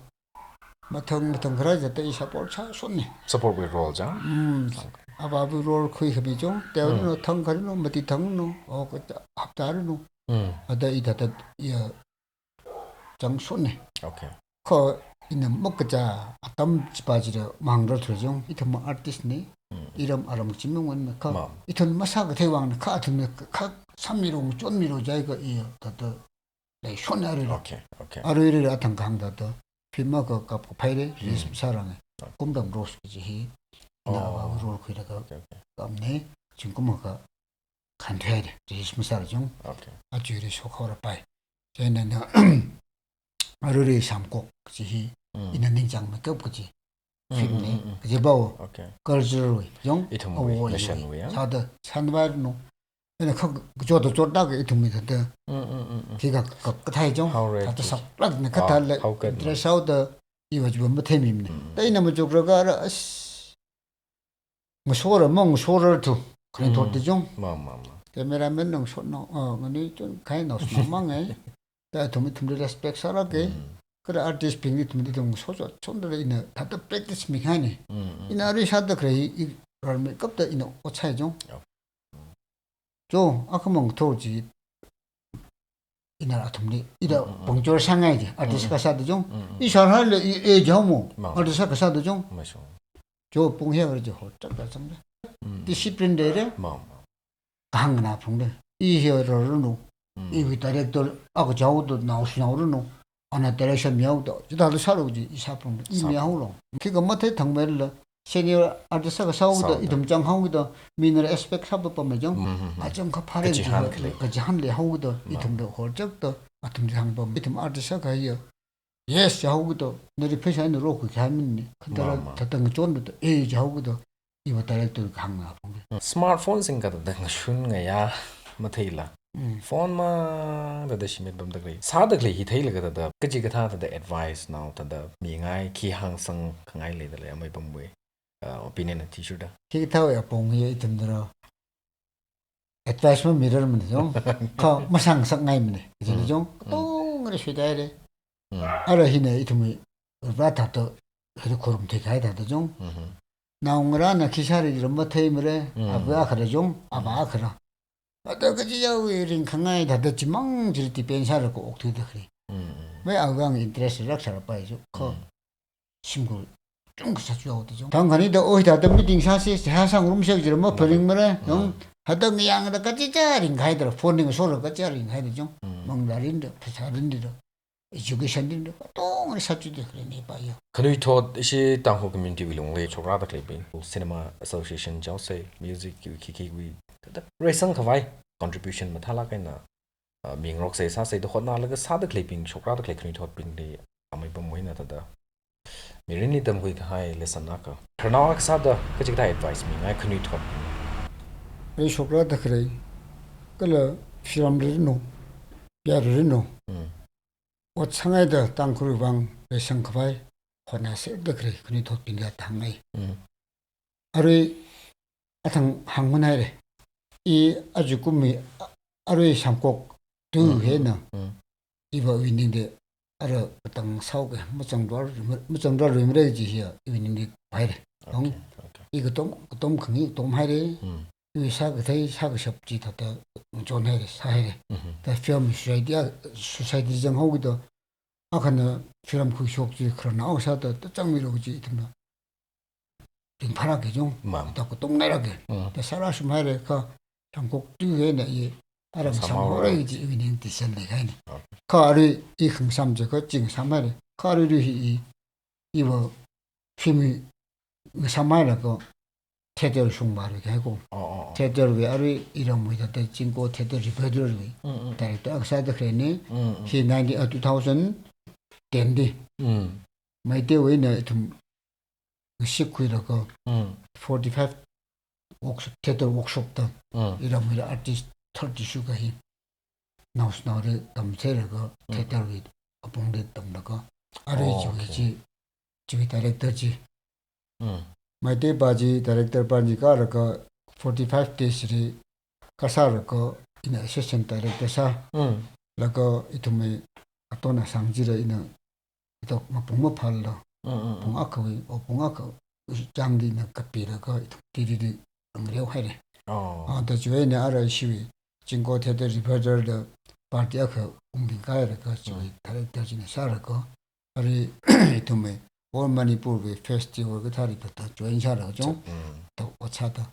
S2: matang kra jata I support cha sonne
S1: support with role ja
S2: ababu role khoi khabijo teono thang kharino mati thangno o ka haptarno ada idata ya jang sonne
S1: okay
S2: ko ina mokja atam chipajira mangro thujong itham artist ne 이름 알아먹 지명은 그 이톤 마사가 대왕 카트는 카 3미로 쫀미로 자이가 이 더더 내 손아를
S1: 오케이.
S2: 아르이를 아탄 강다더 피마가 갑고 파이레 예수 사랑에 꿈담 로스지 나와 롤 그래가 감네 지금가 간돼야 돼 예수 사랑
S1: 오케이.
S2: 아주 이리 속하라 빠이 저는 아르리 삼고 그지 이는 냉장면 급그지 film네 그지 봐
S1: 오케이.
S2: 걸즈로이 용
S1: 이tumui nationwe
S2: 사다 산바르노 근데 그 저도 쫄다가 이tum이데 기가 그 타이죠 다들 싹락네 카탈레 드레사우더 이거 좀 못해미네 때이나면 저거가 뭐 소를 멍 소를 두 그래 돌대죠 카메라맨 손노 근데 좀 가이 나서 망해 다 도미 tum들 레스펙 살아게 그래 아티스트 빙이 tum들 좀 소소 촌들에 있는 다들 프랙티스 미하니 이나리 샤드 그래 이 얼마 급다 이노 오차이죠 저 아까만 도지 이나라 tum리 이다 봉조를 상하이지 아티스트가 사드죠 이 사람을 이 점모 아티스트가 사드죠 저 봉해 그러죠 홀짝다 좀 디시플린데레 강나 봉데 이 히어로는 이 다이렉터 아고 자우도 나오시나오르노 아나 다이렉션 미하우도 저다도 사로지 이 사품 이 미하우로 그거 못해 당멜 시니어 아티스트가 사우도 이듬장 하우도 미너 에스펙 사부 범죠 아좀 그 파레 그지 한데 하우도 이듬도 홀적도 아tum지 항범 이듬 아티스트가 이요 예스 하우도 너리 패션으로 그 가면니 그다라 더던 존도 에 자우도 이거 다이렉터 강나 봉데
S1: 스마트폰 생각도 슌가야 마테일라 phone ma da shimit bam da sa da gle hi thai la da kaji ka tha da advice now da mi ngai ki hang sang khangai le da le mai bam we opinion ti shu da
S2: ki thaw ya pong ye itum da advice ma mirror man jong ka ma sang sang ngai mne ji jong ong re shi da re ara hi ne itum ra ta to he korum te kai da jong na ongra na kisari rom ma thai mre aba khara jong aba khara 어떻게 저우린 강아이 다듯이 망질 때 변사를 꼭 어떻게 그래 왜 아강 인트레스를 락사를 봐야죠 그 심고 좀 그사줘야 되죠 당간이도 어디다 미팅 사시 해상 음식들 뭐 버링물에 응 하던 양을 같이 자린 가이들 폰링 소를 같이 자린 가이죠 망다린데 패사린데 에듀케이션인데 또 사주도 그러네 봐요
S1: 그리고 또 시 당호 커뮤니티 위롱레 초라다 클립이 시네마 애소시에이션 저세 뮤직 키키위 Racing kawai contribution mathala kaina mingrok se sa se do khona laga sa da clipping chokra da click ni thot ping de amai bam moina ta da mirini tam hui khai lesson na ka thana sa da kajik da advice mi ngai khni thot
S2: ei chokra da khrei kala firam de no ya de no o changai da tang khru bang racing kawai khona se da khrei khni thot ping ya thangai ari athang hangmunai 이 아주 꿈이 아르의 삼곡 두 해는 이거 위는데 알아 어떤 사오게 무정도를 의미하지요 위는데 봐야 동 이거 동 강이 동 하래 이 사가 대 사가 쉽지 더 존해 사해 더 film 아이디어 소사이티 좀 하고도 아까는 film 그 쇼지 그런 아우사도 짱미로 그지 있던가 좀 파랗게 좀 또 똥내라게 살아서 말해 그 한국 뒤에는 이 아람 상호라이지 위는 디셀레 가니 카리 이 흥삼제 그 징삼말에 카리리 이거 힘이 삼말에 테들 숭마를 하고 테들 왜 아리 이런 뭐다 때 진고 테들 리버들 왜 다이렉트 악사드 그랬니 히 2000 된디 마이데 왜는 좀 식구이라고 45 workshop theater workshop da 이런 뭐 아티스트 30슈가 히 나우스나를 담세라고 theater 위 봉데 담나가 아래지지 지비 다이렉터지 마이데 바지 다이렉터 바니가 라가 45 days리 가사라고 이 어시스턴트 다이렉터사 라고 이tum에 아토나 상지라 이는 또 막봉모 팔라 봉아커위 봉아커 장디나 카피라고 디디디 응려 하래 더 주에네 알아시위 진고 테드 리퍼저드 파티아크 움비가르가 저기 다이렉터진에 살고 아리 이tum에 올 머니푸르 그 페스티벌 그 다리 더 조인샤라 좀. 또 오차다.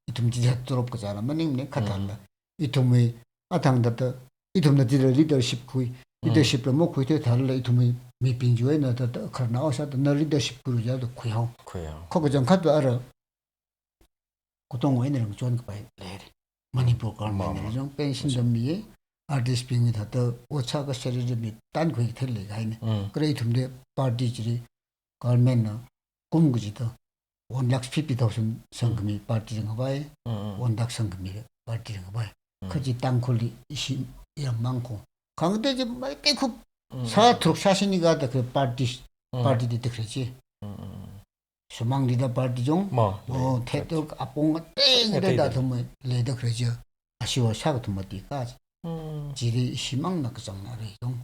S2: 이tum 지자 드롭 거잖아. 뭐님네 카탄다. 이tum이 아탕다다. 이tum나 지를 리더십 쿠이. 리더십을 뭐 쿠이테 달라 이tum이 미빈주에 나다 카나오사다 너 리더십 그루자도 쿠요.
S1: 그래요.
S2: 거기 좀 가도 알아. 고통 원인은 좋은 거 봐야 돼. 머니푸르 걸면 좀 펜신도 미에 아티스트 빙이 다더 오차가 세르르미 딴 거기 틀리 가이네. 그래 이tum데 파티지리 걸면 꿈구지도 150,000 상금이 파티가 봐야. 원닥 상금이 파티가 봐야. 그지 땅콜리 시 이런 많고. 강대 좀 많이 그 사트룩 사신이가 그 파티디 그렇지. 수망 리더 파티 좀 태도 아뽕가 땡에다 좀 레더 그러죠. 아쉬워 사고도 못 뒤까지. 지리 희망 나그 장나리 좀.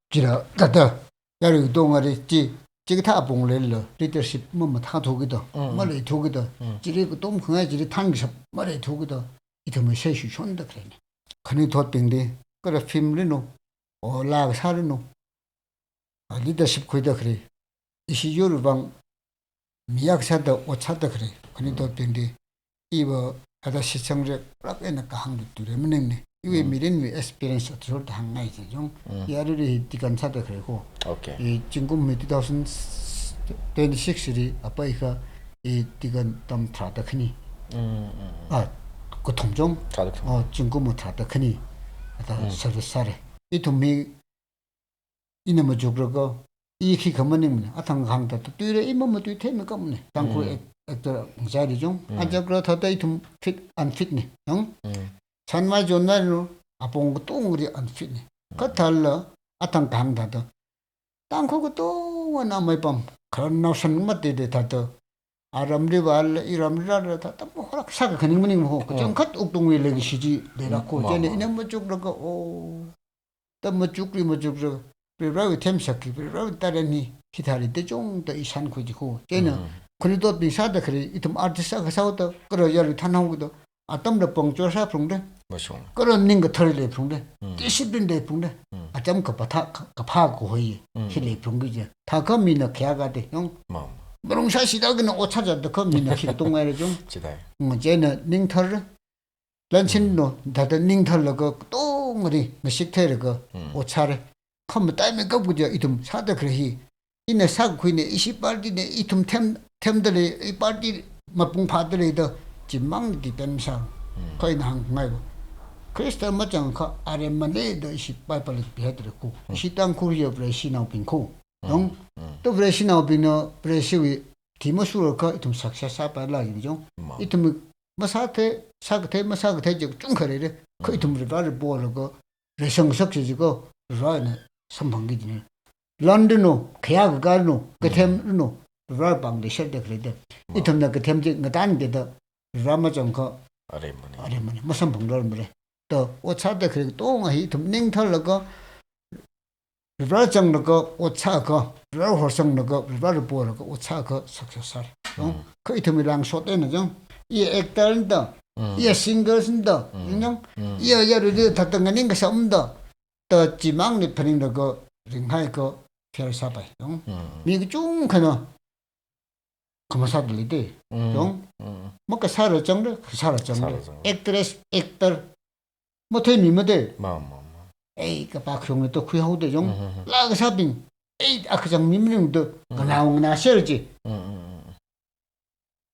S2: 지라 다다 야르 동아리 지가 다 봉래를 리더십 뭐뭐 다 도기도 말이 도기도 지리 그동 그가 지리 탄기서 말이 도기도 이름을 세시 손다 그러네. 그니 덧빙데 그래 필름리노 올라가 살노 리더십 거기다 그래. 이시 요르방 미약사다 오차다 그래. 그니 덧빙데 이거 하다 시청자 락에나 강도 두려면네. 이게 미래는 experience 어떻게 한가이지 좀 야르리 디간사다 그리고 이 지금 2026리 아빠이가 이 디간 좀 tra다크니 그 통종 지금 못 tra다크니 아다 서비스사래 이 돈미 이놈의 죽으고 이키 그만이면 아탕 강다 또 뛰래 이모모 뛰 태면 까문네 당고 액터 자리 좀 아저 그렇다 이tum fit 안 fit네 응 찬마 존나로 아봉고 똥으리 안 fit네 그 달라 아탕 강다도 땅고 또 원나무 밤 그런 노선 맞대대 다도 아람리 발 이람리라 다다 뭐 허락 사가 그닝문이 뭐 그좀 컷 옥동위 레기 시지 내라고 전에 이놈 뭐 죽으고 오 또뭐 죽리 뭐 죽으 그리고 템사키 그리고 따르니 기타리 때좀더 이산 고지고 걔는 그래도 비싸다 그래 이tum 아티스트가 사오다 그러야를 탄하고도 아담도 뻥조사 풍데
S1: 맞죠.
S2: 그런 닝거 털레 풍데 디시빈데 풍데 아점 거파타 거파고 호이 힐레 풍기지 다 거미나 개가데 형 뭐롱샤시다기는 오차자도 거미나 힐동아래 좀
S1: 지다요.
S2: 쟤는 닝털 런친노 다들 닝털러고 똥으리 식태를 그 오차래 컴 따면 거부죠 이tum 사다 그래 이네 사고 이네 20발디네 이tum 템들이 이 파티 마풍 파들이도 지망디 뱀상 거의 한국말고 그래서 맞장 그 아래만에도 18발이 비해들고 시당 코리아 브레시나우 빈코 또 브레시나우 빈어 브레시위 디모수로 그 이tum saksa 발라 이죠 이tum 마사테 사그테 마사그테 좀 그래래 그 이tum 리바를 보르고 레성석지고 라네 선방기지네 런던노 계약 가노 그템노 라방데 셔데 그래데 이tum나 그템지 나단데도 라마정거 아레머니 무슨 방법을 또 오차데 그래 또 이tum 닝털러고 라정르고 오차고 라호성르고 라를 보르고 오차고 석석살 그 이tum이랑 소대는 좀이 액터인데 이 싱글스인데 그냥 이 여러들 다등가는 거 섬다 또 지망리 편인거 링하이고 결사바이 미국 쭉 가나 그마사들이데 좀 뭐가 살아 정도 살아 정도 액트레스 액터 뭐 되미면데 에이 그 박형이 또 그하고도 좀 라그사빙 에이 아그장 미미는도 나오나 셔지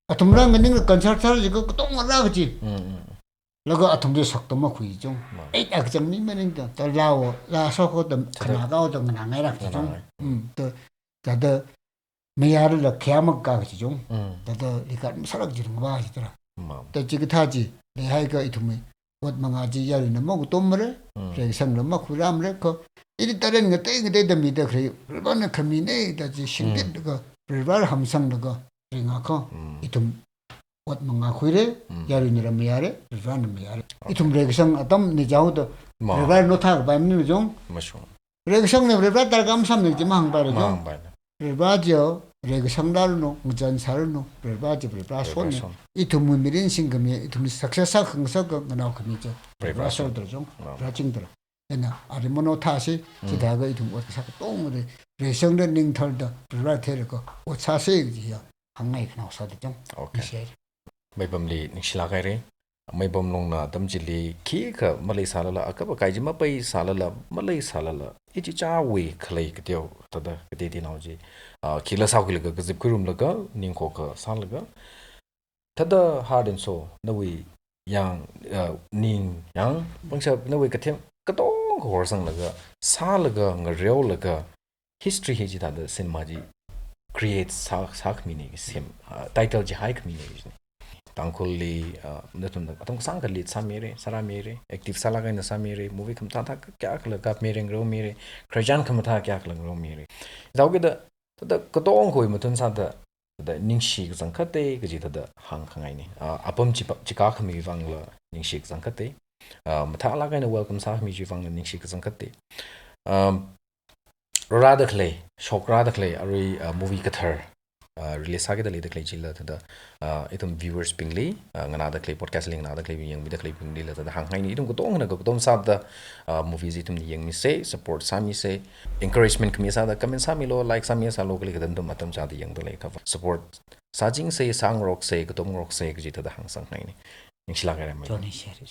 S2: 아톰랑 거 컨설트를 그 똥라그지 라고 아톰도 속도 뭐 구이죠 에이 아그장 미미는도 또 라소고도 그나가오도 나가라 또 다들 메야를 개먹가 그지 좀 다들 이가 살아지는 거 봐지더라 또 지금타지 내 하이가 이tum이 옷 망아지 야리는 먹고 돈물을 그래 생로 먹고 라ም을 그 이리 따른 거 땡이 믿어 그래 얼마나 커미네 다지 신경도 불발 함상도 링하고 이tum 옷 망아 그래 야리는 메야래 불발은 메야래 이tum 레기상 아담 네 자우도 불발 놓다 바임는 좀
S1: 맞죠.
S2: 레기상네 불발 따라 감삼는 좀 항바를 좀 불바죠 레기상달노 무전살노 불바지 불바손 이tum 미린 신금이 이tum 석사사 흥석거 나오거든요. 불바소들 좀 라징들 ena ari mono thasi chidaga idum ot sak tong de resang de ning thal da ra the ko o cha se ji ya hangai khna sa de jong
S1: okay mai bam li ningshila kai re mai bam long na tam ji li ki kha malai sala la ka ba kai ji ma pai sala la malai sala la I ji cha we khlai ka teo ta da ka de naw ji ki la sa ki la ka zip ku rum la ka ning ko ka sa la ka ta da hard and so na we yang ning yang bang sa na we ka them ka to ko sang la ga sa la ga nga reo la ga history he ji da cinema ji create sa mi ni sim title ji high mi ni tangkoli natum da atong sang ka lit sa mere sara mere active sala ga na sa mere movie kam ta kya kala ka mere ngro mere krajan kam ta kya kala ngro mere daw ge da ka tong khoi mutun sa da ningshi ga sang khate ga ji da hang khangai ni apam chi ka khami wang la ningshi ga sang khate matha la ga na welcome sa mi ji wang la ningshi ga sang khate rada clay shock rada clay ari movie ka thar release age da le da clay chila da itum viewers pingli ngana da clay podcast link na da clay yang mi da clay pingli la da hang hai ni itum ko tong na ko tom sa da movies itum ni yang mi say support sa mi say encouragement kmi sa da comment sa mi lo like sa mi sa lo kli ka dan dum atam cha da yang da le ka support sa jing say sang rock say ko tom rock say ji da hang sang hai ni ning sila ga mai
S2: Johnny Sherry